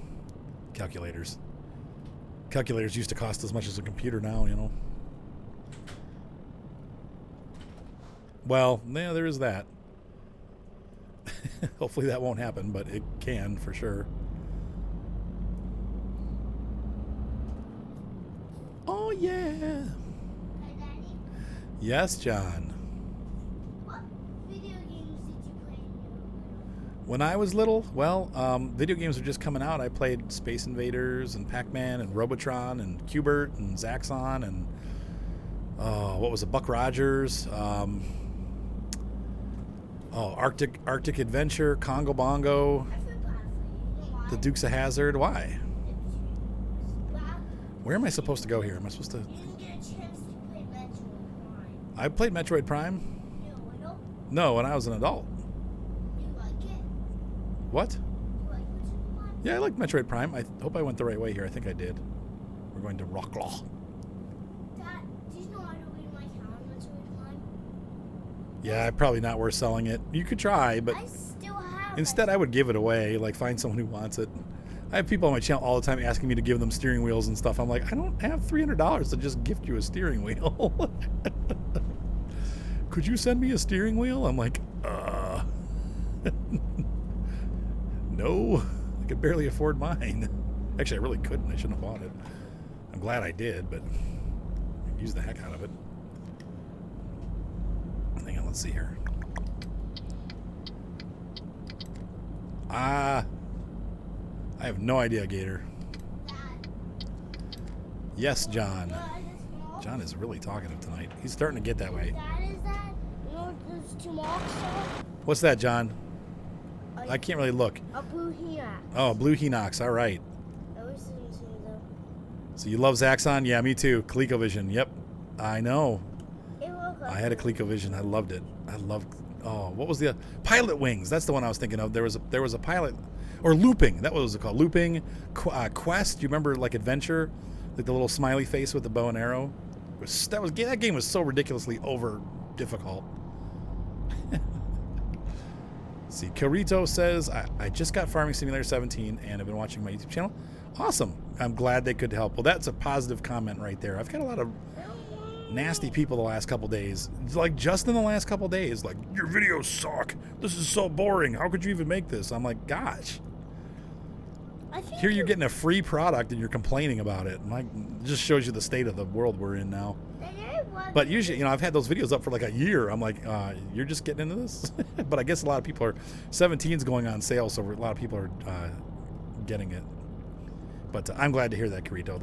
Calculators. Calculators used to cost as much as a computer now, you know. Well, yeah, there is that. Hopefully that won't happen, but it can for sure. Oh, yeah. Hi, Daddy. Yes, John. What video games did you play when you were little? When I was little, well, video games were just coming out. I played Space Invaders and Pac-Man and Robotron and Q*bert and Zaxxon and what was it, Buck Rogers, Arctic Adventure, Congo Bongo, I feel bad for you. You know why? the Dukes of Hazzard. Why? Bad. Where am I supposed to go here? Am I supposed to? You didn't get a chance to play Metroid Prime. I played Metroid Prime. You were little? No, when I was an adult. You like it? What? You like Metroid Prime? Yeah, I like Metroid Prime. I hope I went the right way here. I think I did. We're going to Rocklaw. Dad, do you know how to read my account on Metroid Prime? Yeah, probably not worth selling it. You could try, but I still have instead I would give it away. Like find someone who wants it. I have people on my channel all the time asking me to give them steering wheels and stuff. I'm like, I don't have $300 to just gift you a steering wheel. Could you send me a steering wheel? I'm like, no, I could barely afford mine. Actually, I really couldn't. I shouldn't have bought it. I'm glad I did, but I used the heck out of it. Hang on, let's see here. I have no idea, Gator. Dad. Yes, John. What is small? John is really talkative tonight. He's starting to get that way. Dad, is that? You know what those two marks are? What's that, John? I can't really look. A blue Hinox. Oh, blue Hinox. All right. I wish it was though. So you love Zaxxon? Yeah, me too. ColecoVision. Yep. I know. It looked like I had a ColecoVision. I loved it. I loved. Oh, what was the Pilot Wings? That's the one I was thinking of. There was a pilot, or Looping. That was it called. Looping. Quest. Do you remember like Adventure, like the little smiley face with the bow and arrow? That game was so ridiculously over difficult. See, Kirito says, I just got Farming Simulator 17 and I've been watching my YouTube channel. Awesome. I'm glad they could help. Well, that's a positive comment right there. I've got a lot of nasty people the last couple days. Like, just in the last couple days. Like, your videos suck. This is so boring. How could you even make this? I'm like, gosh. I think Here you're getting a free product and you're complaining about it. Like, it just shows you the state of the world we're in now. But usually, you know, I've had those videos up for like a year. I'm like, you're just getting into this? But I guess a lot of people are, 17's going on sale, so a lot of people are getting it. But I'm glad to hear that, Kirito.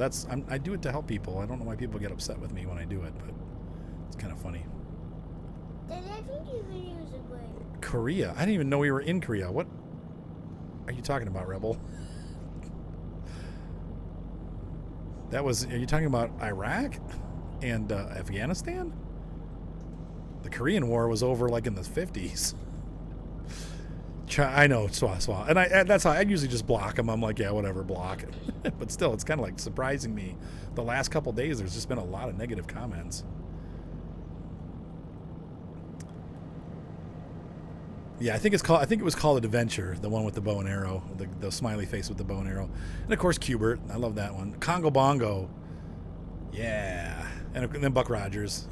I do it to help people. I don't know why people get upset with me when I do it, but it's kind of funny. Dad, I think your videos are great. Korea? I didn't even know we were in Korea. What are you talking about, Rebel? Are you talking about Iraq and Afghanistan? The Korean War was over like in the 50s. I know, swah. And that's how I usually just block them. I'm like, yeah, whatever, block. But still, it's kind of like surprising me. The last couple days, there's just been a lot of negative comments. Yeah, I think it was called Adventure, the one with the bow and arrow, the smiley face with the bow and arrow, and of course Q*bert. I love that one. Congo Bongo, yeah, and then Buck Rogers.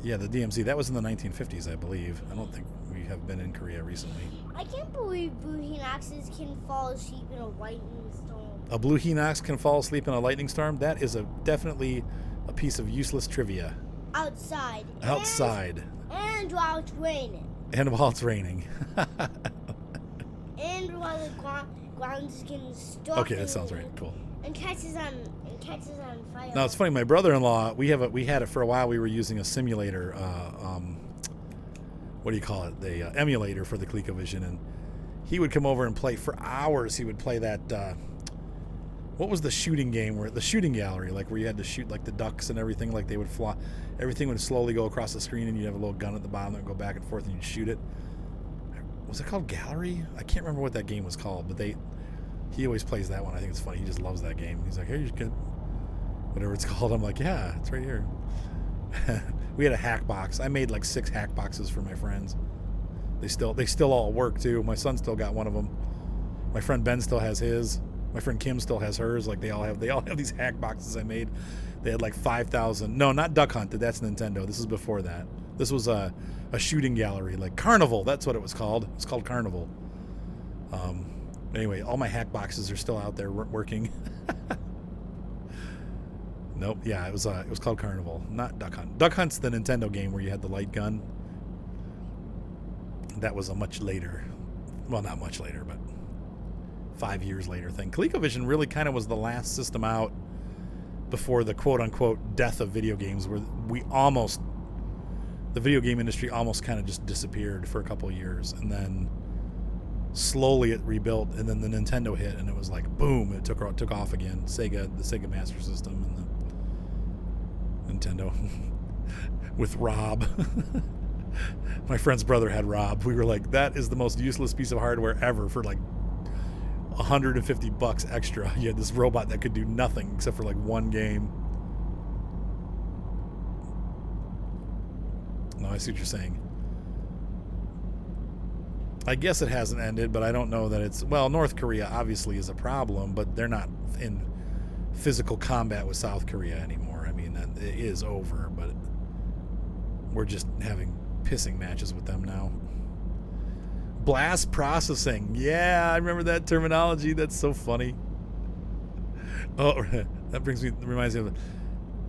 Yeah, the DMZ. That was in the 1950s, I believe. I don't think we have been in Korea recently. I can't believe Bohemians can fall asleep in a lightning storm. A blue Hinox can fall asleep in a lightning storm? That is definitely a piece of useless trivia. Outside. Outside. And while it's raining. And while it's raining. And while the ground's getting stuck. Okay, that sounds right. Cool. And catches on fire. No, it's funny. My brother-in-law, we had it for a while. We were using a simulator. What do you call it? The emulator for the ColecoVision, and he would come over and play for hours. He would play that. What was the shooting game where the shooting gallery, like where you had to shoot like the ducks and everything, like they would fly, everything would slowly go across the screen, and you'd have a little gun at the bottom that would go back and forth, and you'd shoot it. Was it called Gallery? I can't remember what that game was called, but he always plays that one. I think it's funny. He just loves that game. He's like, hey, you can, whatever it's called. I'm like, yeah, it's right here. We had a hack box. I made like 6 hack boxes for my friends. They still all work too. My son still got one of them. My friend Ben still has his. My friend Kim still has hers. Like they all have these hack boxes I made. They had like 5,000. No, not Duck Hunt. That's Nintendo. This is before that. This was a shooting gallery, like Carnival. That's what it was called. It's called Carnival. Anyway, all my hack boxes are still out there working. Nope. Yeah, it was called Carnival, not Duck Hunt. Duck Hunt's the Nintendo game where you had the light gun. That was a much later, well, not much later, but 5 years later thing. ColecoVision really kind of was the last system out before the quote-unquote death of video games, where the video game industry almost kind of just disappeared for a couple of years, and then slowly it rebuilt, and then the Nintendo hit, and it was like boom, it took off again. The Sega Master System, and the Nintendo with Rob. My friend's brother had Rob. We were like, that is the most useless piece of hardware ever. For like $150 extra, you had this robot that could do nothing except for like one game. No, I see what you're saying. I guess it hasn't ended, but I don't know that it's... Well, North Korea obviously is a problem, but they're not in physical combat with South Korea anymore. I mean, it is over, but we're just having pissing matches with them now. Blast processing. Yeah, I remember that terminology. That's so funny. Oh, that reminds me of,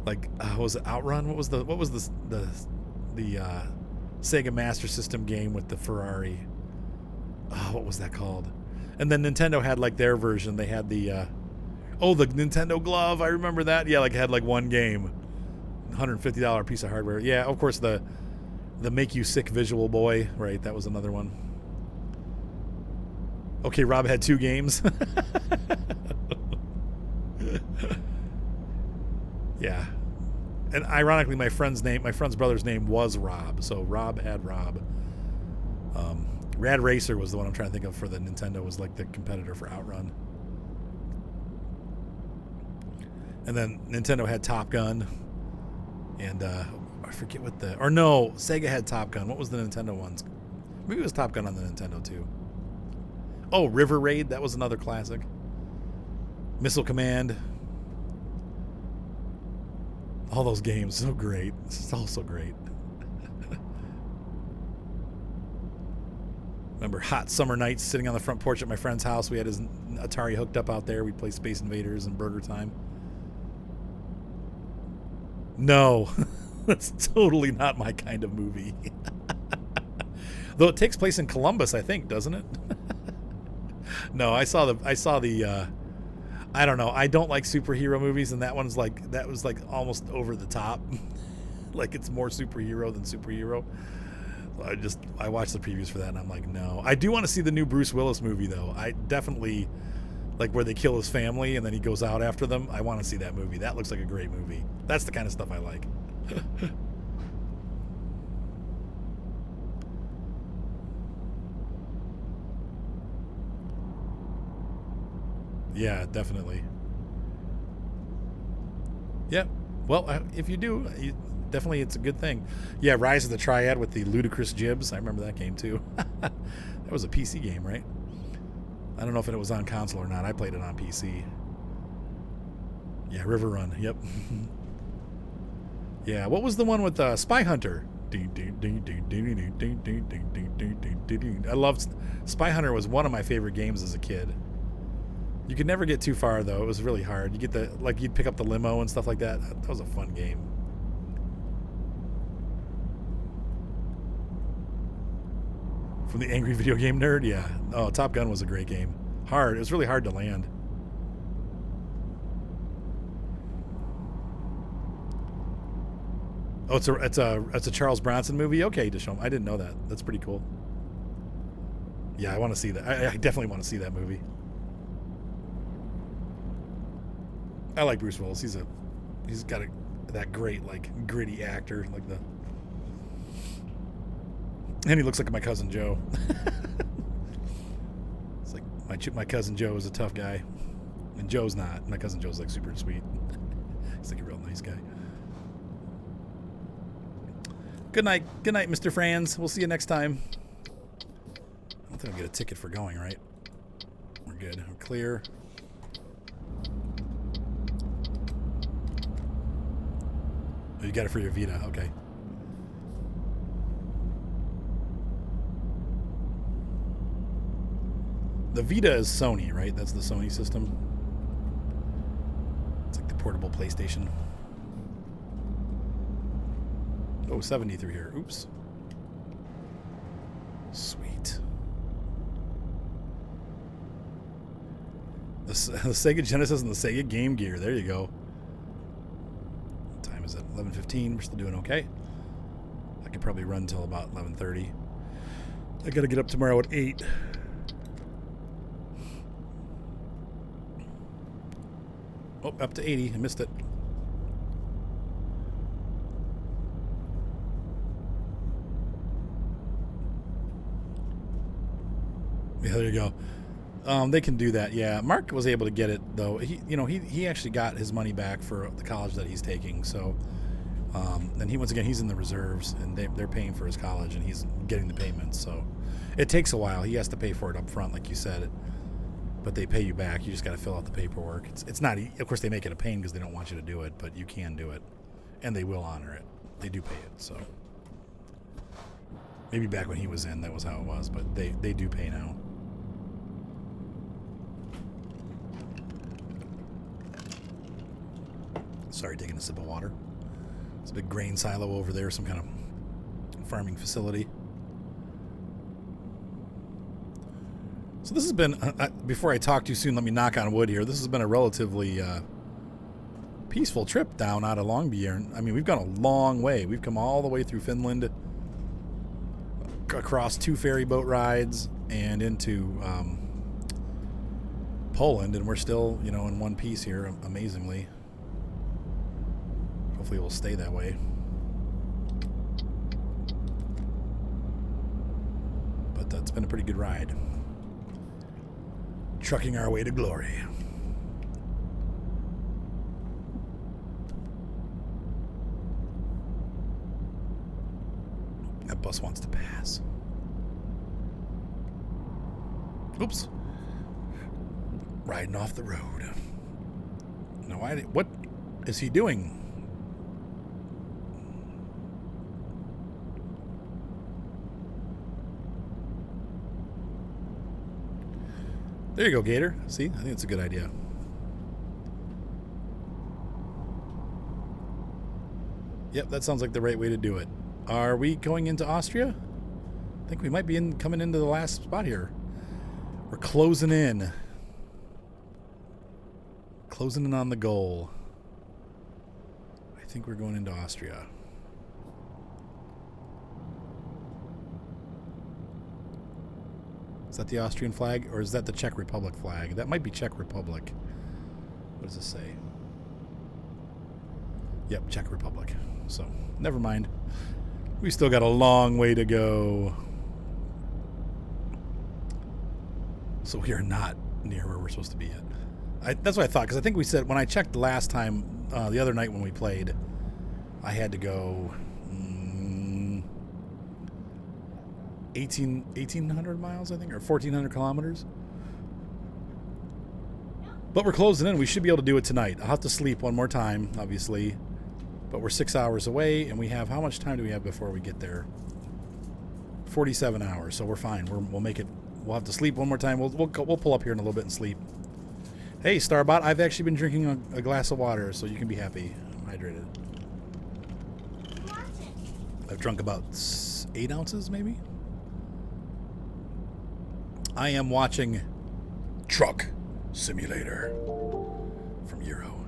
like, was it Outrun? What was the Sega Master System game with the Ferrari? What was that called? And then Nintendo had like their version. They had the the Nintendo Glove. I remember that. Yeah, like it had like one game, $150 piece of hardware. Yeah, of course the Make You Sick Visual Boy. Right, that was another one. Okay, Rob had 2 games. Yeah, and ironically, my friend's brother's name was Rob. So Rob had Rob. Rad Racer was the one I'm trying to think of for the Nintendo, was like the competitor for Outrun. And then Nintendo had Top Gun. And I forget what Sega had Top Gun. What was the Nintendo ones? Maybe it was Top Gun on the Nintendo too. Oh, River Raid, that was another classic. Missile Command. All those games, so great. It's all so great. Remember hot summer nights sitting on the front porch at my friend's house. We had his Atari hooked up out there. We'd play Space Invaders and Burger Time. No, that's totally not my kind of movie. Though it takes place in Columbus, I think, doesn't it? No, I saw the I don't know. I don't like superhero movies, and that was like almost over the top. Like it's more superhero than superhero. I watched the previews for that, and I'm like, no. I do want to see the new Bruce Willis movie, though. I definitely, like, where they kill his family and then he goes out after them. I want to see that movie. That looks like a great movie. That's the kind of stuff I like. Yeah, definitely. Yep. Well, if you do... Definitely, it's a good thing. Yeah, Rise of the Triad with the ludicrous jibs. I remember that game, too. That was a PC game, right? I don't know if it was on console or not. I played it on PC. Yeah, River Run. Yep. Yeah, what was the one with Spy Hunter? I loved Spy Hunter. Was one of my favorite games as a kid. You could never get too far though. It was really hard. You get the you'd pick up the limo and stuff like that. That was a fun game. From the Angry Video Game Nerd, yeah. Oh, Top Gun was a great game. Hard. It was really hard to land. Oh, it's a Charles Bronson movie. Okay, Deshom. I didn't know that. That's pretty cool. Yeah, I want to see that. I definitely want to see that movie. I like Bruce Willis. He's got that great like gritty actor like the. And he looks like my cousin Joe. It's like my cousin Joe is a tough guy, and Joe's not. My cousin Joe's like super sweet. He's like a real nice guy. Good night, Mr. Franz. We'll see you next time. I don't think I'll get a ticket for going, right? We're good. We're clear. Oh, you got it for your Vita. Okay. The Vita is Sony, right? That's the Sony system. It's like the portable PlayStation. Oh, 70 through here. Oops. Sweet. The Sega Genesis and the Sega Game Gear. There you go. What time is it? 11:15. We're still doing okay. I could probably run till about 11:30. I gotta get up tomorrow at 8. Oh, up to 80. I missed it. Yeah, there you go. They can do that. Yeah, Mark was able to get it though. He actually got his money back for the college that he's taking. So, and he's in the reserves, and they're paying for his college, and he's getting the payments. So, it takes a while. He has to pay for it up front, like you said. But they pay you back. You just got to fill out the paperwork. It's not. Of course, they make it a pain because they don't want you to do it, but you can do it, and they will honor it. They do pay it. So, maybe back when he was in, that was how it was. But they do pay now. Sorry, taking a sip of water. It's a big grain silo over there, some kind of farming facility. So this has been, before I talk too soon, let me knock on wood here. This has been a relatively peaceful trip down out of Longyearbyen. I mean, we've gone a long way. We've come all the way through Finland, across 2 ferry boat rides, and into Poland, and we're still, in one piece here, amazingly. Hopefully it will stay that way. But that's been a pretty good ride. Trucking our way to glory. That bus wants to pass. Oops. Riding off the road. No, what is he doing? There you go, Gator. See? I think it's a good idea. Yep, that sounds like the right way to do it. Are we going into Austria? I think we might be coming into the last spot here. We're closing in. Closing in on the goal. I think we're going into Austria. Is that the Austrian flag, or is that the Czech Republic flag? That might be Czech Republic. What does it say? Yep, Czech Republic. So, never mind. We still got a long way to go. So we are not near where we're supposed to be yet. That's what I thought, because I think we said, when I checked the last time, the other night when we played, I had to go 1,800 miles, I think, or 1,400 kilometers. But we're closing in. We should be able to do it tonight. I'll have to sleep one more time, obviously. But we're 6 hours away, and we have, how much time do we have before we get there? 47 hours, so we're fine. We'll make it. We'll have to sleep one more time. We'll pull up here in a little bit and sleep. Hey, Starbot, I've actually been drinking a glass of water, so you can be happy. I'm hydrated. I've drunk about 8 ounces, maybe? I am watching Truck Simulator from Euro.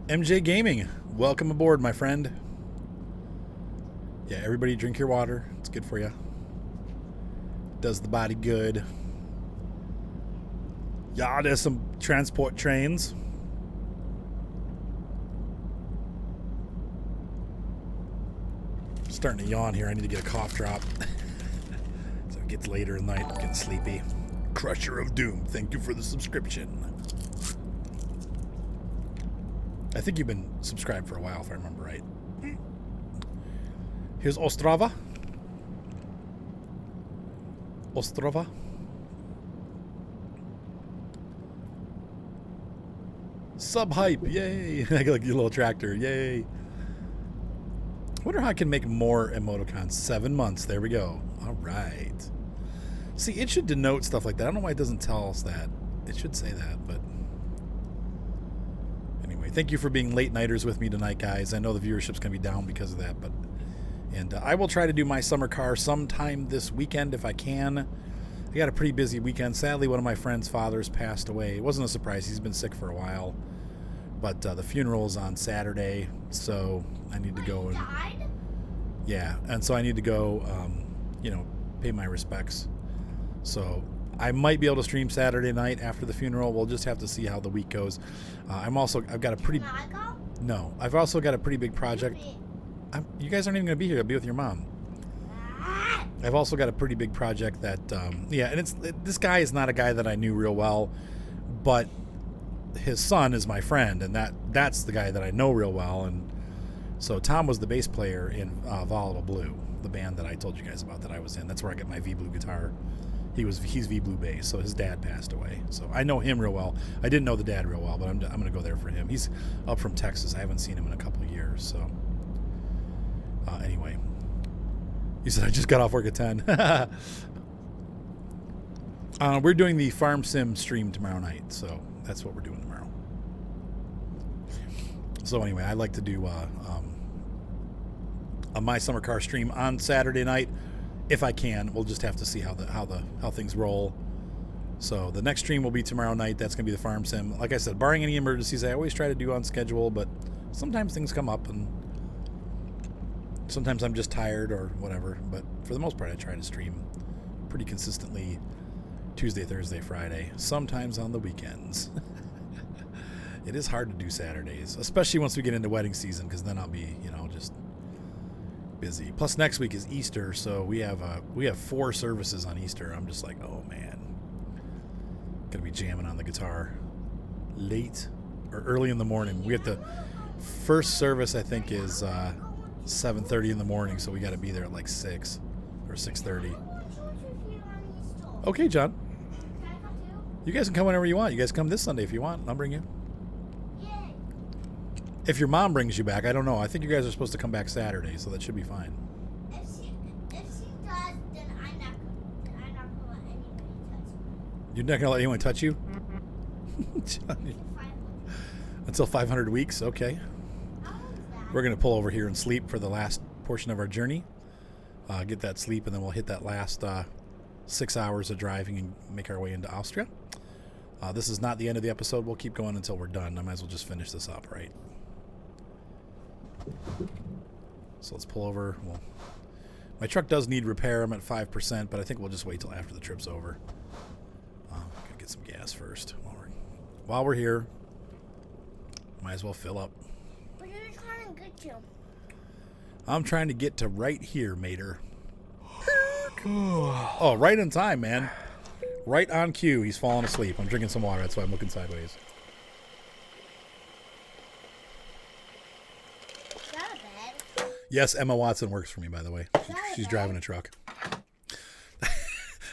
MJ Gaming, welcome aboard, my friend. Yeah, everybody drink your water. It's good for you. Does the body good. Yeah, there's some transport trains. Starting to yawn here. I need to get a cough drop. So it gets later in the night. I'm getting sleepy. Crusher of Doom, thank you for the subscription. I think you've been subscribed for a while, if I remember right. Here's Ostrava. Ostrava. Sub hype, yay! I got like your little tractor, yay! Wonder how I can make more emoticons. 7 months. There we go. All right. See, it should denote stuff like that. I don't know why it doesn't tell us that. It should say that, but anyway, thank you for being late nighters with me tonight, guys. I know the viewership's gonna be down because of that, but I will try to do my summer car sometime this weekend if I can. I got a pretty busy weekend. Sadly, one of my friend's fathers passed away. It wasn't a surprise. He's been sick for a while. But the funeral is on Saturday, so I need to go. Yeah, and so I need to go, pay my respects. So I might be able to stream Saturday night after the funeral. We'll just have to see how the week goes. I've got a pretty... Can I go? No, I've also got a pretty big project. You guys aren't even going to be here. I'll be with your mom. I've also got a pretty big project that, this guy is not a guy that I knew real well, but his son is my friend, and that's the guy that I know real well. And so Tom was the bass player in Volatile Blue, the band that I told you guys about that I was in. That's where I got my V-Blue guitar. He's V-Blue bass, so his dad passed away. So I know him real well. I didn't know the dad real well, but I'm going to go there for him. He's up from Texas. I haven't seen him in a couple of years, so... Anyway, he said I just got off work at 10. We're doing the Farm Sim stream tomorrow night, so that's what we're doing tomorrow. So anyway, I like to do a My Summer Car stream on Saturday night if I can. We'll just have to see how things roll. So the next stream will be tomorrow night. That's gonna be the Farm Sim. Like I said, barring any emergencies, I always try to do on schedule, but sometimes things come up and sometimes I'm just tired or whatever, but for the most part I try to stream pretty consistently Tuesday, Thursday, Friday, sometimes on the weekends. It is hard to do Saturdays, especially once we get into wedding season, because then I'll be, just busy. Plus next week is Easter, so we have 4 services on Easter. I'm just like, oh man. Gonna be jamming on the guitar late or early in the morning. We get the first service, I think, is 7:30 in the morning, so we got to be there at like 6 or 6:30. Okay, John. You guys can come whenever you want. You guys come this Sunday if you want. I'll bring you. If your mom brings you back, I don't know. I think you guys are supposed to come back Saturday, so that should be fine. If she does, then I'm not gonna let anybody touch me. You're not going to let anyone touch you? Johnny. Until 500 weeks? Okay. We're going to pull over here and sleep for the last portion of our journey. Get that sleep, and then we'll hit that last 6 hours of driving and make our way into Austria. This is not the end of the episode. We'll keep going until we're done. I might as well just finish this up, right? So let's pull over. Well, my truck does need repair. I'm at 5%, but I think we'll just wait till after the trip's over. Gonna get some gas first while we're here. Might as well fill up. Where are you trying to get to? I'm trying to get to right here, Mater. Oh, right in time, man. Right on cue. He's falling asleep. I'm drinking some water. That's why I'm looking sideways. Is that a bed? Yes, Emma Watson works for me, by the way. She's driving a truck. I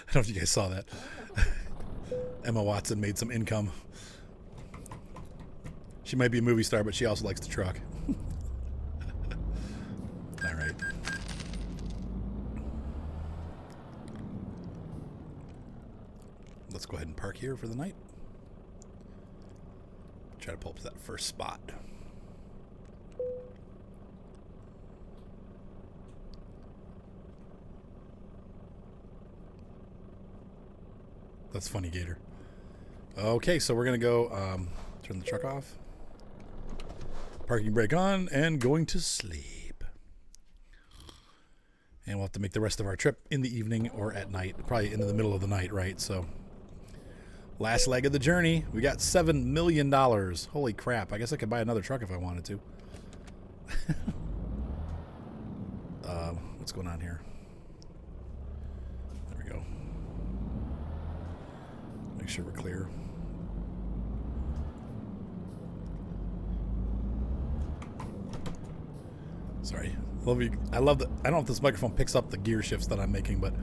don't know if you guys saw that. Emma Watson made some income. She might be a movie star, but she also likes to truck. let's go ahead and park here for the night. Try to pull up to that first spot. That's funny, Gator. Okay, so we're going to go turn the truck off. Parking brake on and going to sleep. And we'll have to make the rest of our trip in the evening or at night. Probably into the middle of the night, right? So, last leg of the journey. We got $7 million. Holy crap. I guess I could buy another truck if I wanted to. What's going on here? There we go. Make sure we're clear. Sorry. Love you. I love that. I don't know if this microphone picks up the gear shifts that I'm making, but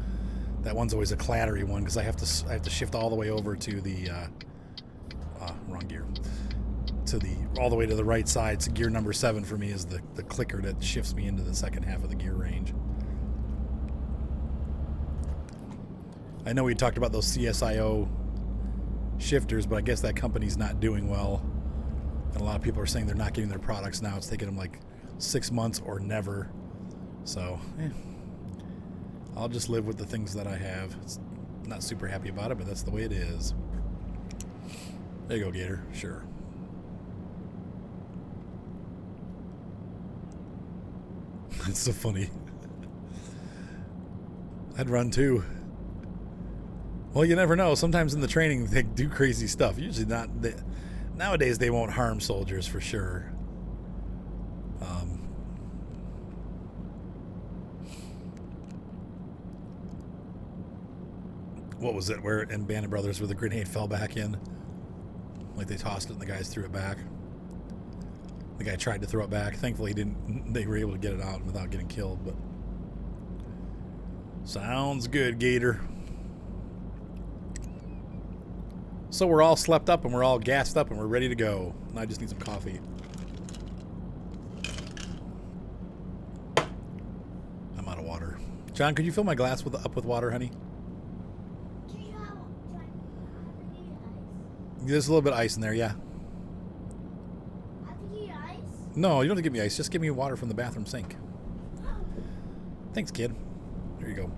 that one's always a clattery one because I have to shift all the way over to the wrong gear. To the all the way to the right side. So gear number 7 for me is the clicker that shifts me into the second half of the gear range. I know we talked about those CSIO shifters, but I guess that company's not doing well. And a lot of people are saying they're not getting their products now. It's taking them like 6 months or never. So, I'll just live with the things that I have. Not super happy about it, but that's the way it is. There you go, Gator. Sure. It's so funny. I'd run too. Well, you never know. Sometimes in the training they do crazy stuff. Usually not. Nowadays they won't harm soldiers for sure. What was it? Where in Band of Brothers where the grenade fell back in? Like they tossed it and the guys threw it back. The guy tried to throw it back. Thankfully, he didn't. They were able to get it out without getting killed. But sounds good, Gator. So we're all slept up and we're all gassed up and we're ready to go. And I just need some coffee. I'm out of water. John, could you fill my glass up with water, honey? There's a little bit of ice in there, yeah. I have to get ice? No, you don't have to give me ice. Just give me water from the bathroom sink. Thanks, kid. There you go.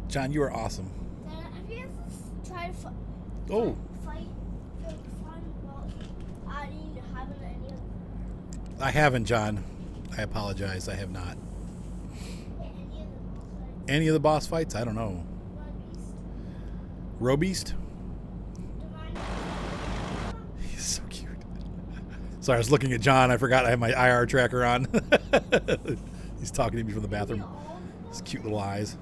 John, you are awesome. Dad, have you ever tried to fight the fun while adding having any of I haven't, John. I apologize. I have not. Any of the boss fights? I don't know. Robeast? He's so cute. Sorry, I was looking at John. I forgot I have my IR tracker on. He's talking to me from the bathroom. His cute little eyes.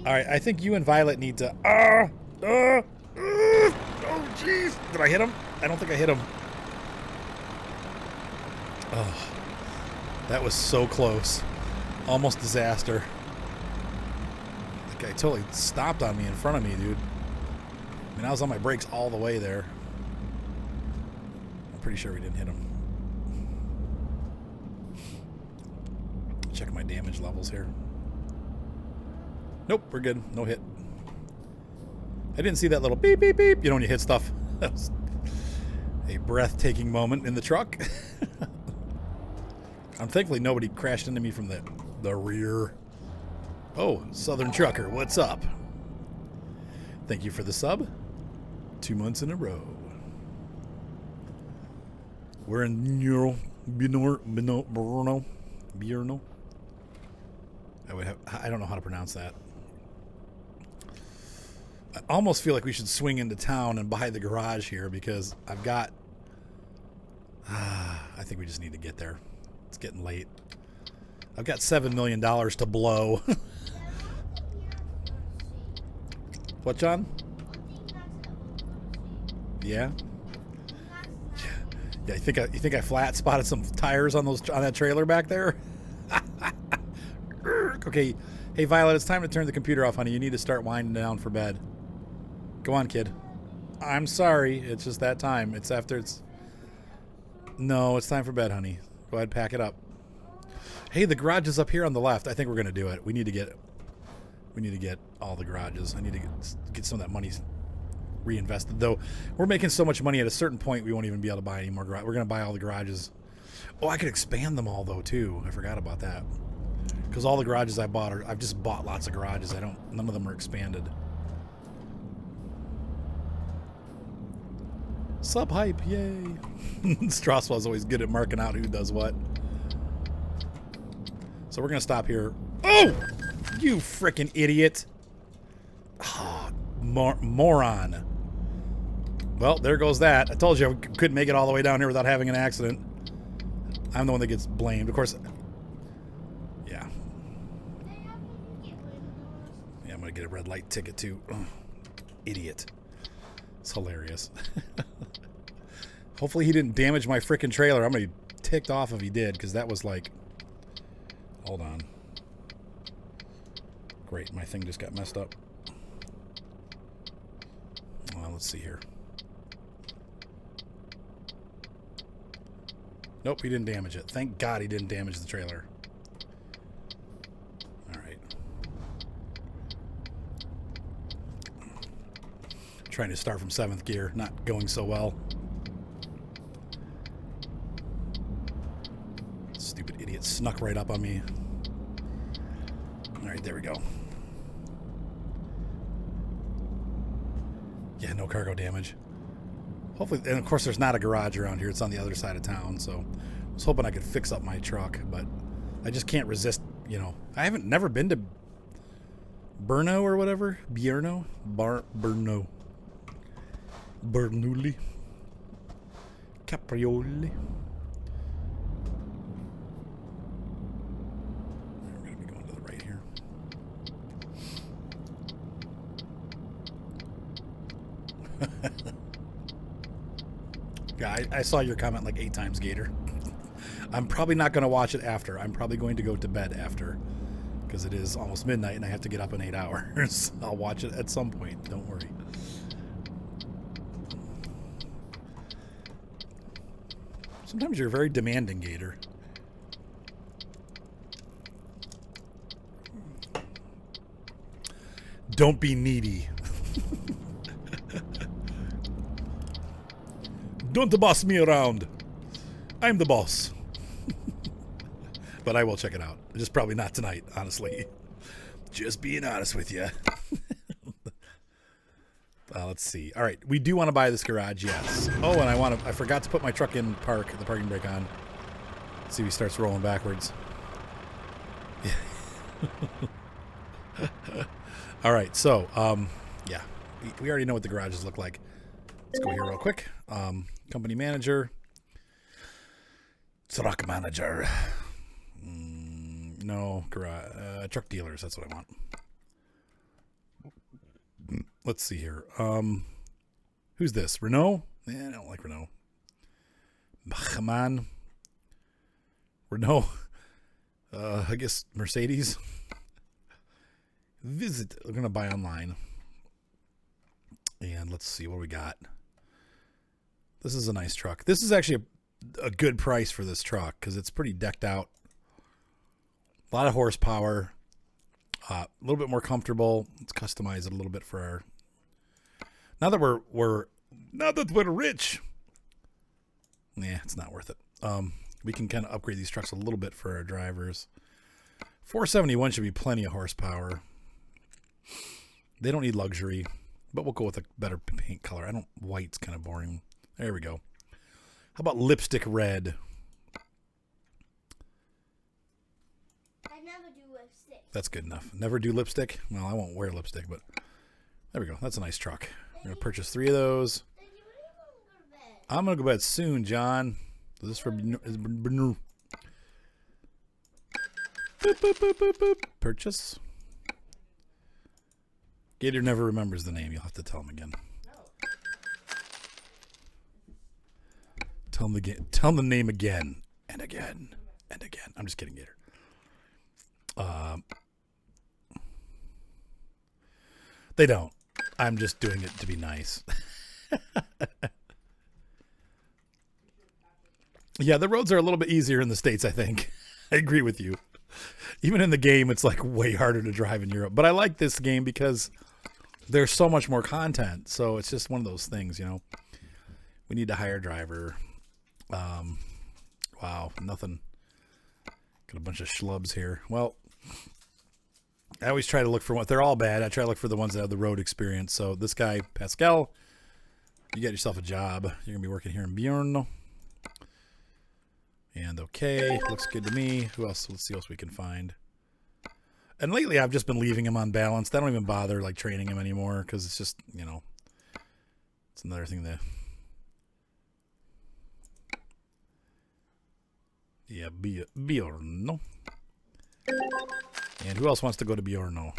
All right, I think you and Violet need to... oh, jeez. Did I hit him? I don't think I hit him. Oh, that was so close. Almost disaster. That guy totally stopped on me in front of me, dude. I mean, I was on my brakes all the way there. I'm pretty sure we didn't hit him. Check my damage levels here. Nope, we're good. No hit. I didn't see that little beep, beep, beep. You know when you hit stuff. That was a breathtaking moment in the truck. I'm thankfully nobody crashed into me from the rear. Oh, Southern Trucker, what's up? Thank you for the sub. 2 months in a row. We're in Brno. I don't know how to pronounce that. I almost feel like we should swing into town and buy the garage here because I've got... I think we just need to get there. It's getting late. I've got $7 million to blow. What, John? Yeah? Yeah, you think I flat spotted some tires on that trailer back there? Okay. Hey, Violet, it's time to turn the computer off, honey. You need to start winding down for bed. Go on, kid. I'm sorry. It's just that time. It's after it's... No, it's time for bed, honey. Go ahead, pack it up. Hey, the garage is up here on the left. I think we're going to do it. We need to We need to get all the garages. I need to get some of that money reinvested. Though we're making so much money, at a certain point we won't even be able to buy any more garages. We're going to buy all the garages. Oh, I could expand them all though too. I forgot about that. Because all the garages I bought I've just bought lots of garages. None of them are expanded. Sub hype, yay. Straswell's always good at marking out who does what. So we're going to stop here. Oh! You frickin' idiot. Oh, moron. Well, there goes that. I told you I couldn't make it all the way down here without having an accident. I'm the one that gets blamed. Of course, yeah. Yeah, I'm going to get a red light ticket too. Oh, idiot. It's hilarious. Hopefully he didn't damage my frickin' trailer. I'm going to be ticked off if he did, because that was like... Hold on. Great, my thing just got messed up. Well, let's see here. Nope, he didn't damage it. Thank God he didn't damage the trailer. Alright. Trying to start from 7th gear, not going so well. Stupid idiot snuck right up on me. Alright, there we go. Yeah, no cargo damage. Hopefully, and of course there's not a garage around here. It's on the other side of town, so I was hoping I could fix up my truck, but I just can't resist, you know. I never been to Brno or whatever. Brno? Brno. Bernoulli. Caprioli. We're going to be going to the right here. Yeah, I saw your comment like 8 times, Gator. I'm probably not going to watch it after. I'm probably going to go to bed after, because it is almost midnight and I have to get up in 8 hours. I'll watch it at some point. Don't worry. Sometimes you're very demanding, Gator. Don't be needy. Don't boss me around. I'm the boss. But I will check it out. Just probably not tonight, honestly. Just being honest with you. Let's see. All right, we do want to buy this garage, yes. Oh, and I forgot to put my truck in park, the parking brake on. Let's see if he starts rolling backwards. All right, so, yeah. We already know what the garages look like. Let's go here real quick. Company manager. Truck manager. No, garage, truck dealers, that's what I want. Let's see here. Who's this? Renault? I don't like Renault. Come on. Renault. I guess Mercedes. Visit. We're going to buy online. And let's see what we got. This is a nice truck. This is actually a good price for this truck because it's pretty decked out. A lot of horsepower. A little bit more comfortable. Let's customize it a little bit for our... Now that we're rich. Yeah, it's not worth it. We can kind of upgrade these trucks a little bit for our drivers. 471 should be plenty of horsepower. They don't need luxury, but we'll go with a better paint color. White's kind of boring. There we go. How about lipstick red? I never do lipstick. That's good enough. Never do lipstick? Well, I won't wear lipstick, but there we go. That's a nice truck. We're going to purchase 3 of those. Daddy, when are you going to go to bed? I'm going to go to bed soon, John. Is this for Brno? Boop, boop, boop, boop, boop. Purchase. Gator never remembers the name. You'll have to tell him again. Tell him the name again and again and again. I'm just kidding, Gator. They don't. I'm just doing it to be nice. Yeah, the roads are a little bit easier in the States, I think. I agree with you. Even in the game, it's like way harder to drive in Europe. But I like this game because there's so much more content. So it's just one of those things, you know. We need to hire a driver. Wow, nothing. Got a bunch of schlubs here. Well, I always try to look for what they're all bad. I try to look for the ones that have the road experience. So this guy, Pascal, you got yourself a job. You're gonna be working here in Bjorn. And okay, looks good to me. Who else? Let's see what else we can find. And lately, I've just been leaving him unbalanced. I don't even bother like training him anymore because it's just, you know, it's another thing that. Yeah, Bjorn. And who else wants to go to Bjorn?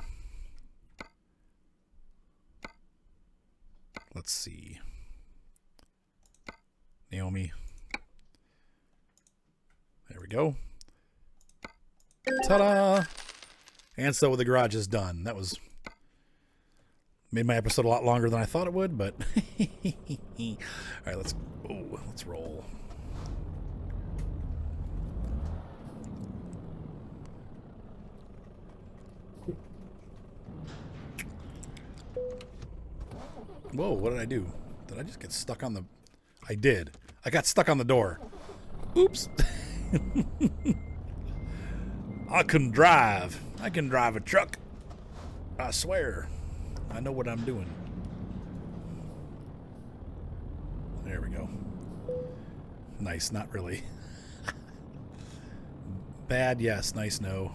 Let's see. Naomi. There we go. Ta-da! And so the garage is done. That was made my episode a lot longer than I thought it would, but all right, let's roll. Whoa, what did I do? Did I just get stuck on the... I did. I got stuck on the door. Oops. I can drive. I can drive a truck. I swear. I know what I'm doing. There we go. Nice, not really. Bad, yes. Nice, no.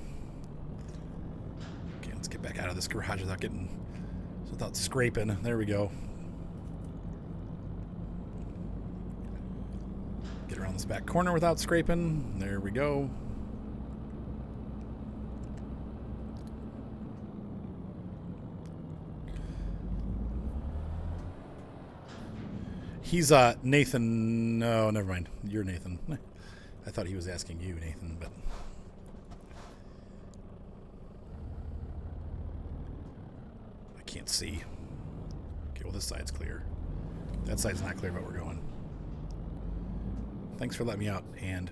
Okay, let's get back out of this garage without scraping. There we go. Get around this back corner without scraping. There we go. He's Nathan. No, never mind. You're Nathan. I thought he was asking you, Nathan, but I can't see. Okay, well this side's clear. That side's not clear, but we're going. Thanks for letting me out, hand.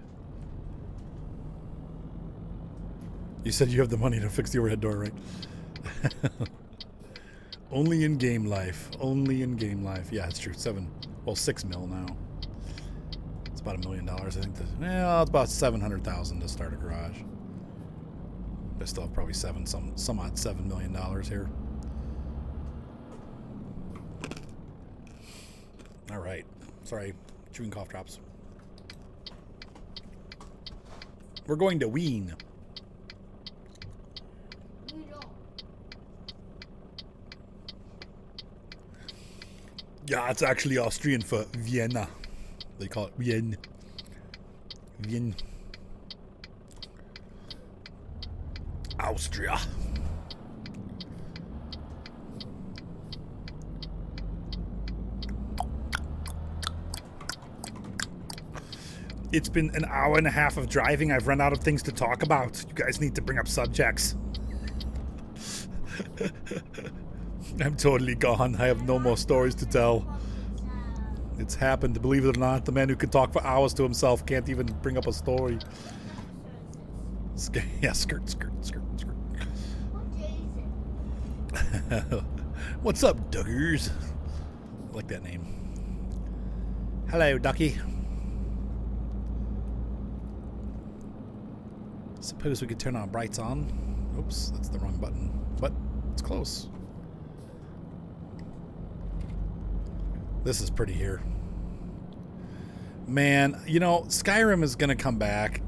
You said you have the money to fix the overhead door, right? Only in game life. Only in game life. Yeah, it's true. 6 mil now. It's about $1 million, I think. It's about 700,000 to start a garage. I still have probably some odd $7 million here. All right. Sorry, chewing cough drops. We're going to Wien. Yeah, it's actually Austrian for Vienna. They call it Wien. Wien. Austria. It's been an hour and a half of driving. I've run out of things to talk about. You guys need to bring up subjects. I'm totally gone. I have no more stories to tell. It's happened. Believe it or not, the man who can talk for hours to himself can't even bring up a story. Yeah, skirt. What's up, Duggars? I like that name. Hello, Ducky. Suppose we could turn our brights on. Oops, that's the wrong button. But it's close. This is pretty here. Man, you know, Skyrim is going to come back.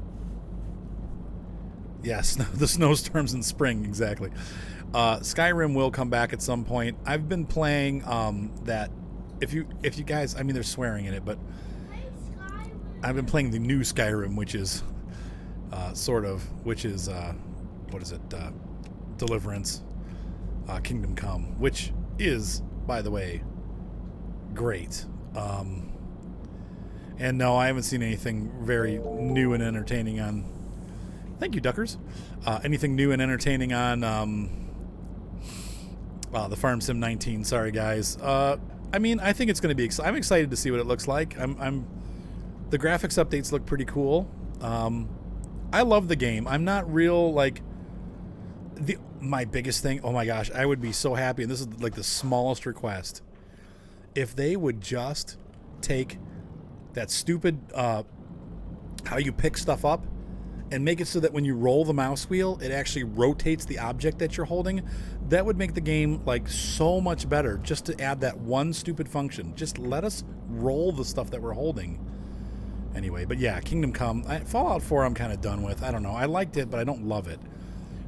Yes, the snowstorms in spring, exactly. Skyrim will come back at some point. I've been playing that. If you guys, I mean, they're swearing in it, but I've been playing the new Skyrim, which is what is it? Deliverance, Kingdom Come, which is, by the way, great. And no, I haven't seen anything very new and entertaining on. Thank you, Duckers. Anything new and entertaining on the Farm Sim 19. Sorry, guys. I mean, I think it's going to be. I'm excited to see what it looks like. The graphics updates look pretty cool. I love the game. I'm not real, like, my biggest thing, oh my gosh, I would be so happy, and this is like the smallest request, if they would just take that stupid how you pick stuff up and make it so that when you roll the mouse wheel, it actually rotates the object that you're holding. That would make the game like so much better, just to add that one stupid function. Just let us roll the stuff that we're holding. Anyway, but yeah, Kingdom Come. Fallout 4 I'm kind of done with. I don't know. I liked it, but I don't love it.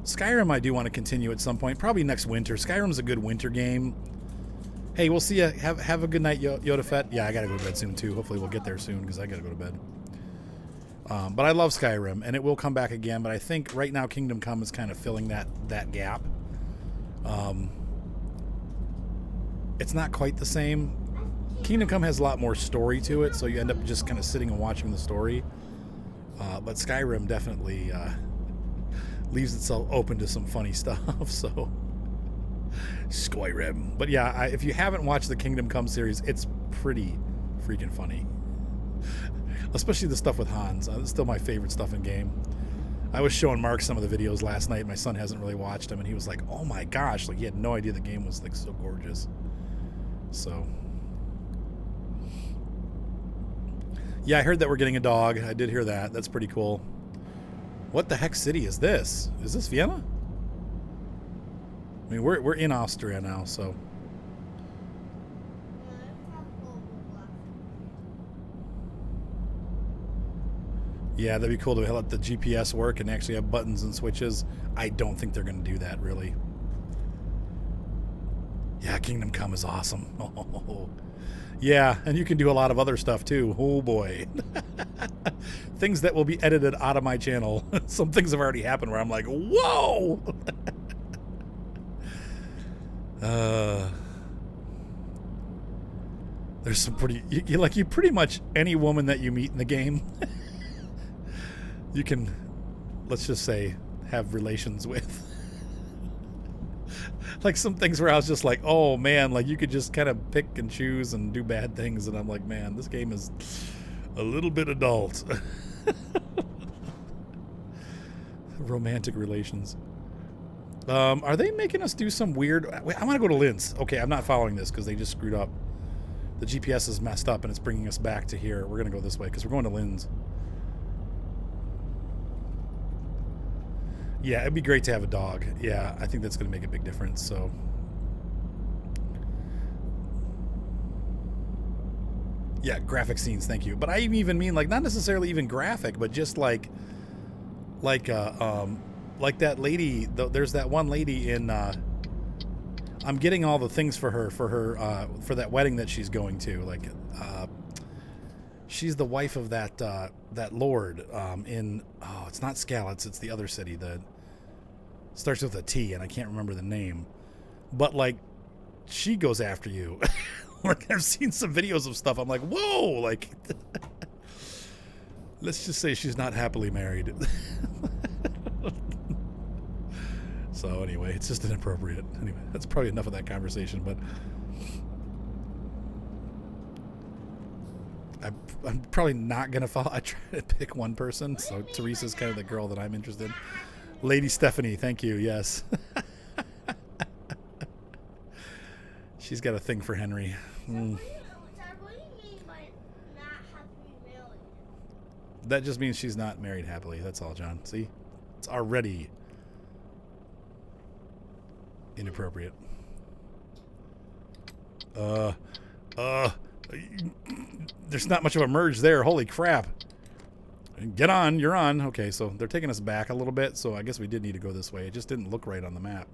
Skyrim I do want to continue at some point, probably next winter. Skyrim's a good winter game. Hey, we'll see ya. Have a good night, Yoda Fett. Yeah, I gotta go to bed soon too. Hopefully we'll get there soon because I gotta go to bed. But I love Skyrim, and it will come back again. But I think right now Kingdom Come is kind of filling that gap. It's not quite the same. Kingdom Come has a lot more story to it, so you end up just kind of sitting and watching the story. But Skyrim definitely leaves itself open to some funny stuff. So Skyrim. But yeah, if you haven't watched the Kingdom Come series, it's pretty freaking funny. Especially the stuff with Hans. It's still my favorite stuff in game. I was showing Mark some of the videos last night. My son hasn't really watched them, and he was like, oh my gosh, like he had no idea the game was like so gorgeous. So yeah, I heard that we're getting a dog. I did hear that. That's pretty cool. What the heck city is this? Is this Vienna? I mean, we're in Austria now, so. Yeah, that'd be cool to let the GPS work and actually have buttons and switches. I don't think they're going to do that, really. Yeah, Kingdom Come is awesome. Oh. Yeah, and you can do a lot of other stuff, too. Oh, boy. Things that will be edited out of my channel. Some things have already happened where I'm like, whoa! There's some pretty... You pretty much any woman that you meet in the game... you can, let's just say, have relations with. Like some things where I was just like, oh man, like you could just kind of pick and choose and do bad things, and I'm like, man, this game is a little bit adult. Romantic relations. Are they making us do some weird... Wait, I want to go to Linz. Okay, I'm not following this because they just screwed up. The GPS is messed up and it's bringing us back to here. We're going to go this way because we're going to Linz. Yeah, it'd be great to have a dog. Yeah, I think that's going to make a big difference, so. Yeah, graphic scenes, thank you. But I even mean, like, not necessarily even graphic, but just like that lady, there's that one lady in, I'm getting all the things for her, for that wedding that she's going to, like, she's the wife of that lord in, oh, it's not Skalitz, it's the other city that starts with a T, and I can't remember the name. But, like, she goes after you. Like, I've seen some videos of stuff. I'm like, whoa! Like, let's just say she's not happily married. So, anyway, it's just inappropriate. Anyway, that's probably enough of that conversation, but... I'm probably not going to follow. I try to pick one person, so Teresa's kind of the girl that I'm interested in. Lady Stephanie, thank you, yes. She's got a thing for Henry. Mm. That just means she's not married happily. That's all, John. See? It's already inappropriate. There's not much of a merge there. Holy crap. Get on. You're on. Okay, so they're taking us back a little bit, so I guess we did need to go this way. It just didn't look right on the map.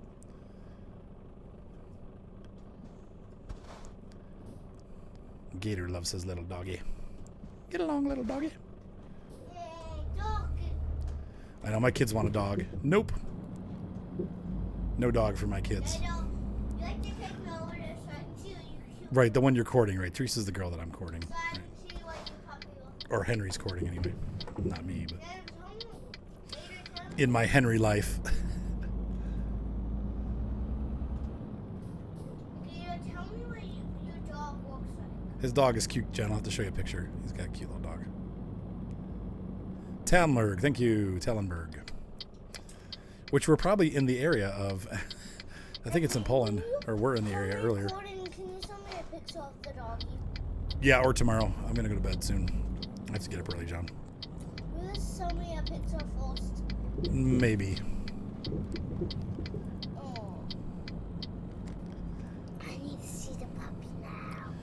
Gator loves his little doggy. Get along, little doggy. I know my kids want a dog. Nope. No dog for my kids. Right, the one you're courting, right? Teresa's the girl that I'm courting. Right. Or Henry's courting, anyway. Not me, but... in my Henry life. Tell me what your dog looks like. His dog is cute, Jen. I'll have to show you a picture. He's got a cute little dog. Tallenberg. Thank you, Tallenberg. Which we're probably in the area of. I think it's in Poland, or we're in the area earlier. Can you send me a picture of the doggy? Yeah, or tomorrow. I'm going to go to bed soon. I have to get up early, John. Will you send me a picture first? Maybe. Oh. I need to see the puppy now.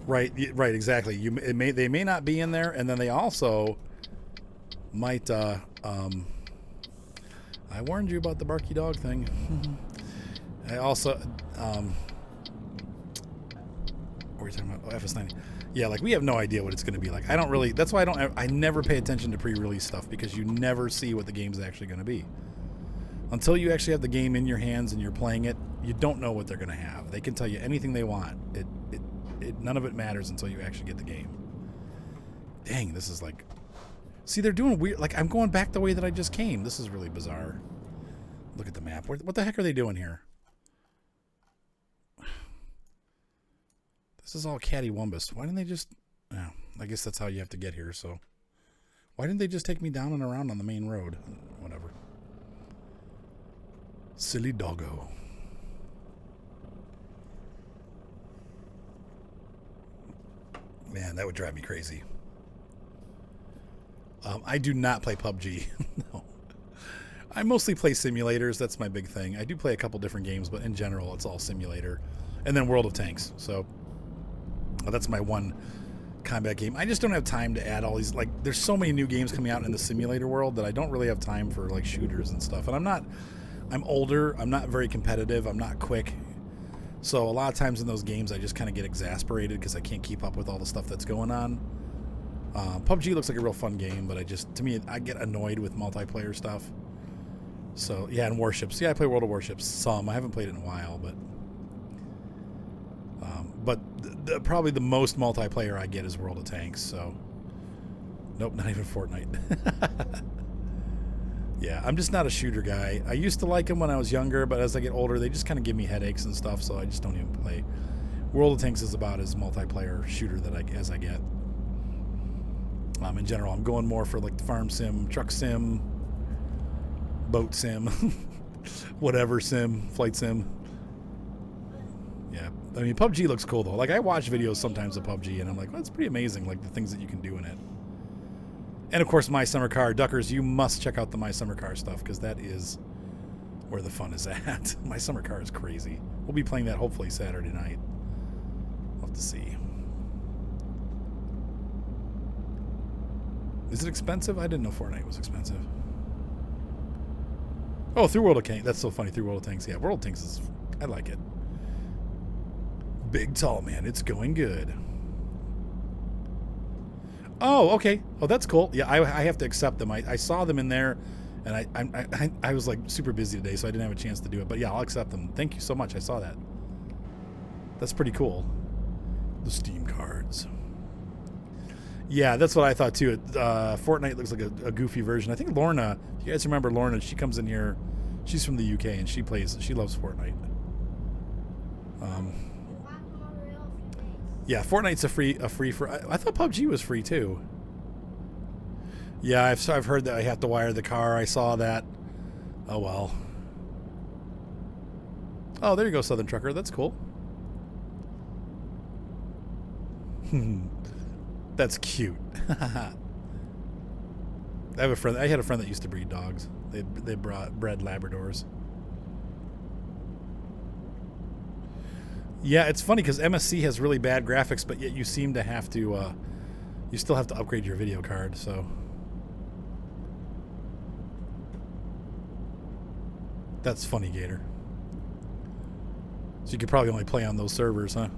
Right, exactly. They may not be in there, and then they also might. I warned you about the barky dog thing. I also. What are you talking about? Oh, FS90. Yeah, like we have no idea what it's going to be like. I don't really. That's why I never pay attention to pre-release stuff, because you never see what the game's actually going to be. Until you actually have the game in your hands and you're playing it, you don't know what they're going to have. They can tell you anything they want. None of it matters until you actually get the game. Dang, this is like... See, they're doing weird... Like, I'm going back the way that I just came. This is really bizarre. Look at the map. What the heck are they doing here? This is all cattywampus. Why didn't they just... Oh, I guess that's how you have to get here, so... Why didn't they just take me down and around on the main road? Whatever. Silly doggo. Man, that would drive me crazy. I do not play PUBG. No. I mostly play simulators. That's my big thing. I do play a couple different games, but in general, it's all simulator. And then World of Tanks. So that's my one combat game. I just don't have time to add all these. Like, there's so many new games coming out in the simulator world that I don't really have time for, like, shooters and stuff. And I'm older. I'm not very competitive. I'm not quick. So a lot of times in those games, I just kind of get exasperated because I can't keep up with all the stuff that's going on. PUBG looks like a real fun game, but to me, I get annoyed with multiplayer stuff. So, yeah, and Warships. Yeah, I play World of Warships some. I haven't played it in a while, but probably the most multiplayer I get is World of Tanks, so... Nope, not even Fortnite. Yeah, I'm just not a shooter guy. I used to like them when I was younger, but as I get older, they just kind of give me headaches and stuff, so I just don't even play. World of Tanks is about as multiplayer shooter as I get. In general, I'm going more for like the farm sim, truck sim, boat sim, whatever sim, flight sim. Yeah, I mean, PUBG looks cool though. Like, I watch videos sometimes of PUBG, and I'm like, well, that's pretty amazing, like the things that you can do in it. And of course, My Summer Car. Duckers, you must check out the My Summer Car stuff, because that is where the fun is at. My Summer Car is crazy. We'll be playing that hopefully Saturday night. We'll have to see. Is it expensive? I didn't know Fortnite was expensive. Oh, through World of Tanks. That's so funny. Through World of Tanks. Yeah, World of Tanks is... I like it. Big tall man. It's going good. Oh, okay. Oh, that's cool. Yeah, I have to accept them. I saw them in there, and I was like super busy today, so I didn't have a chance to do it. But yeah, I'll accept them. Thank you so much. I saw that. That's pretty cool. The Steam cards. Yeah, that's what I thought too. Fortnite looks like a goofy version. I think Lorna, if you guys remember Lorna, she comes in here. She's from the UK, and she loves Fortnite. Yeah, Fortnite's a free for. I thought PUBG was free too. Yeah, I've heard that I have to wire the car. I saw that. Oh well. Oh, there you go, Southern Trucker. That's cool. That's cute. I had a friend that used to breed dogs. They bred Labradors. Yeah, it's funny because MSC has really bad graphics, but yet you seem to have to, you still have to upgrade your video card, so. That's funny, Gator. So you could probably only play on those servers, huh?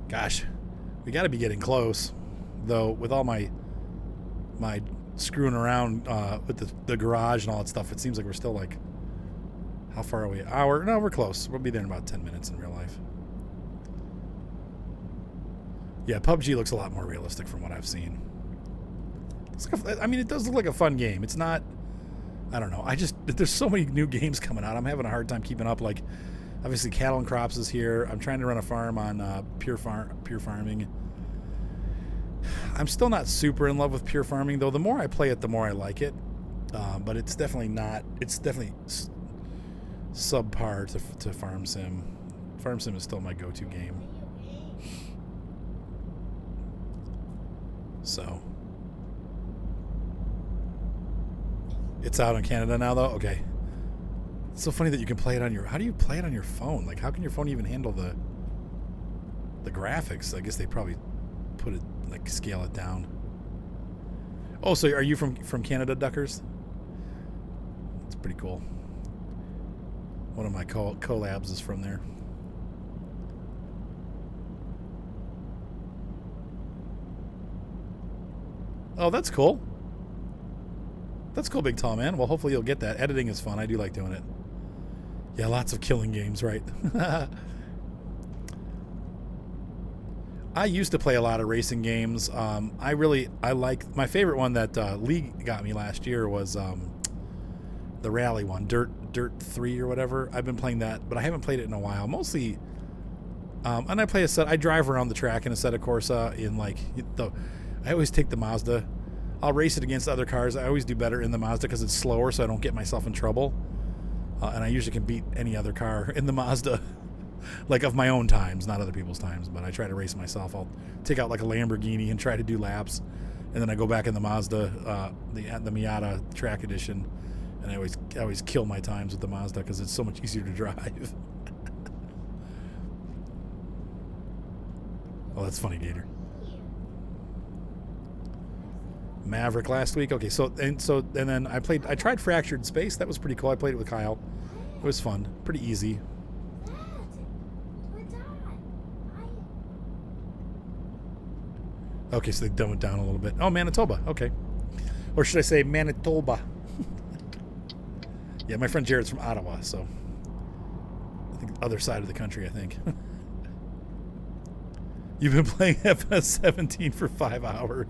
Gosh, we got to be getting close, though. With all my screwing around with the garage and all that stuff, it seems like we're still like, how far are we? An hour? No, we're close. We'll be there in about 10 minutes in real life. Yeah, PUBG looks a lot more realistic from what I've seen. I mean, it does look like a fun game. It's not. I don't know. There's so many new games coming out. I'm having a hard time keeping up. Like, obviously, Cattle and Crops is here. I'm trying to run a farm on Pure Farming. I'm still not super in love with pure farming, though. The more I play it, the more I like it. But it's definitely not. It's definitely subpar to Farm Sim. Farm Sim is still my go-to game. So it's out in Canada now, though. Okay. It's so funny that you can play it on your. How do you play it on your phone? Like, how can your phone even handle the graphics? I guess they probably put it like scale it down. Oh, so are you from Canada, Duckers? That's pretty cool. One of my collabs is from there. Oh, that's cool. That's cool, big tall man. Well, hopefully you'll get that. Editing is fun. I do like doing it. Yeah, lots of killing games, right? I used to play a lot of racing games. I like my favorite one that Lee got me last year was the rally one, Dirt 3 or whatever. I've been playing that, but I haven't played it in a while. Mostly, and I drive around the track in a Assetto Corsa I always take the Mazda. I'll race it against other cars. I always do better in the Mazda because it's slower, so I don't get myself in trouble. And I usually can beat any other car in the Mazda, like of my own times, not other people's times. But I try to race myself. I'll take out like a Lamborghini and try to do laps, and then I go back in the Mazda, the Miata Track Edition, and I always kill my times with the Mazda because it's so much easier to drive. Oh, that's funny, Gator. Maverick last week. Okay, and then I tried Fractured Space. That was pretty cool. I played it with Kyle. It was fun. Pretty easy. Okay, so they dumbed it down a little bit. Oh, Manitoba. Okay. Or should I say Manitoba? Yeah, my friend Jared's from Ottawa, so I think other side of the country, I think. You've been playing FS17 for 5 hours.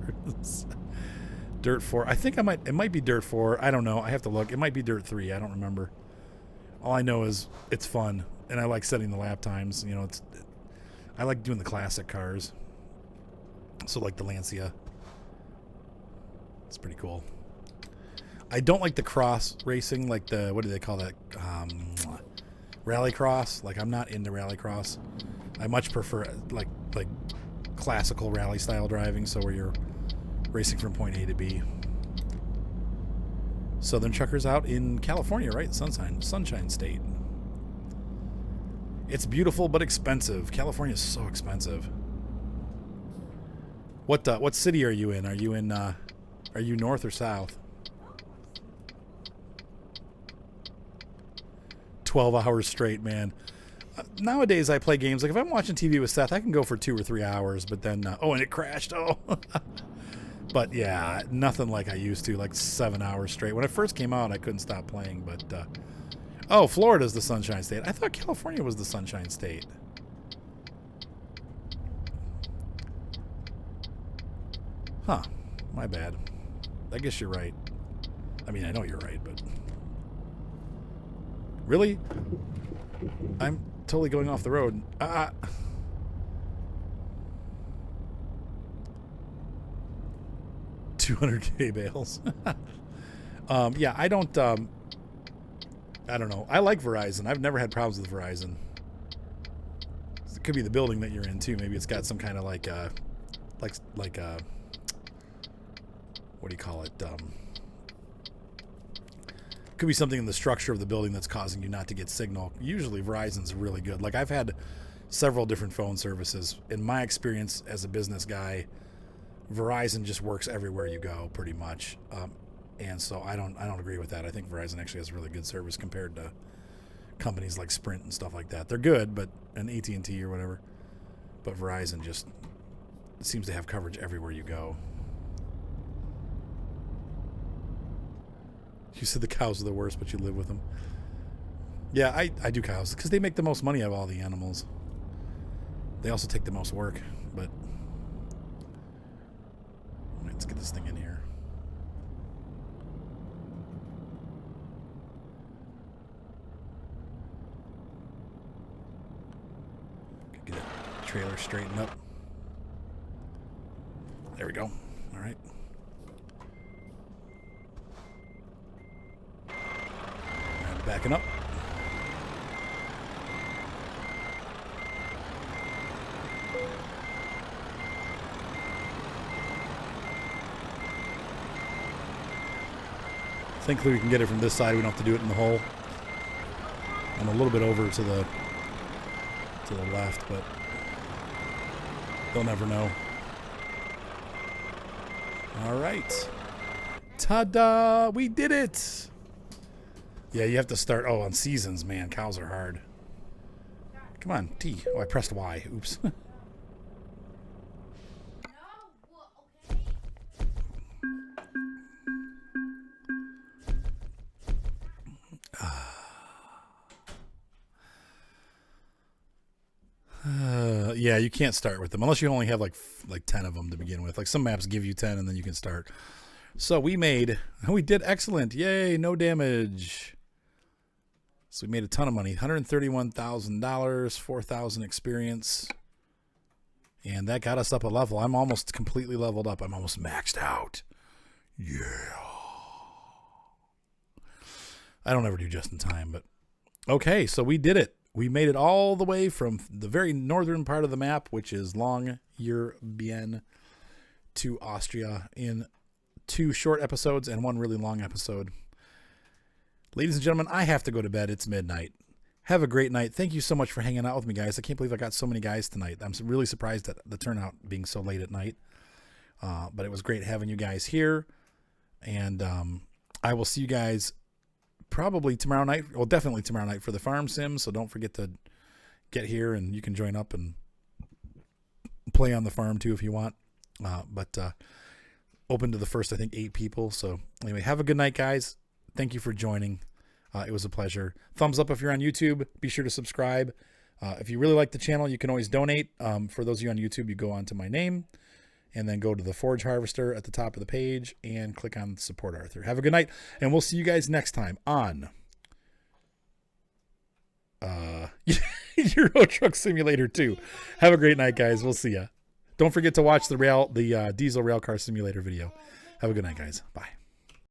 Dirt 4. I think it might be Dirt 4. I don't know. I have to look. It might be Dirt 3. I don't remember. All I know is it's fun, and I like setting the lap times. You know, I like doing the classic cars. So like the Lancia. It's pretty cool. I don't like the cross racing, like what do they call that? Rallycross. Like, I'm not into rallycross. I much prefer like classical rally style driving, so where you're racing from point A to B. Southern Truckers out in California, right? Sunshine State. It's beautiful but expensive. California is so expensive. What city are you in? Are you north or south? 12 hours straight, man. Nowadays I play games like if I'm watching TV with Seth, I can go for 2 or 3 hours, but then and it crashed. Oh. But yeah, nothing like I used to, like 7 hours straight. When it first came out, I couldn't stop playing, but Florida's the Sunshine State. I thought California was the Sunshine State. Huh, my bad. I guess you're right. I mean, I know you're right, but really? I'm totally going off the road. 200K bales. Yeah, I don't know. I like Verizon. I've never had problems with Verizon. It could be the building that you're in too. Maybe it's got some kind of like what do you call it? Could be something in the structure of the building that's causing you not to get signal. Usually Verizon's really good. Like, I've had several different phone services. In my experience as a business guy, Verizon just works everywhere you go, pretty much. And so I don't agree with that. I think Verizon actually has really good service compared to companies like Sprint and stuff like that. They're good, and AT&T or whatever. But Verizon just seems to have coverage everywhere you go. You said the cows are the worst, but you live with them. Yeah, I do cows because they make the most money of all the animals. They also take the most work, but let's get this thing in here. Get that trailer straightened up. There we go. All right. And backing up. Thankfully, we can get it from this side. We don't have to do it in the hole. I'm a little bit over to the left, but they'll never know. All right. Ta-da! We did it! Yeah, you have to start... Oh, on seasons, man. Cows are hard. Come on, T. Oh, I pressed Y. Oops. Yeah, you can't start with them unless you only have like 10 of them to begin with. Like some maps give you 10 and then you can start. So we did excellent. Yay, no damage. So we made a ton of money. $131,000, 4,000 experience. And that got us up a level. I'm almost completely leveled up. I'm almost maxed out. Yeah. I don't ever do just in time, but okay, so we did it. We made it all the way from the very northern part of the map, which is Longyearbyen, to Austria in 2 short episodes and 1 really long episode. Ladies and gentlemen, I have to go to bed. It's midnight. Have a great night. Thank you so much for hanging out with me, guys. I can't believe I got so many guys tonight. I'm really surprised at the turnout being so late at night. But it was great having you guys here. And I will see you guys probably tomorrow night. Well, definitely tomorrow night for the farm sim. So don't forget to get here and you can join up and play on the farm too if you want. But open to the first, I think, 8 people. So anyway, have a good night, guys. Thank you for joining. It was a pleasure. Thumbs up if you're on YouTube. Be sure to subscribe. If you really like the channel, you can always donate. For those of you on YouTube, you go on to my name and then go to the Forge Harvester at the top of the page and click on Support Arthur. Have a good night, and we'll see you guys next time on Euro Truck Simulator 2. Have a great night, guys. We'll see ya. Don't forget to watch the diesel rail car simulator video. Have a good night, guys. Bye.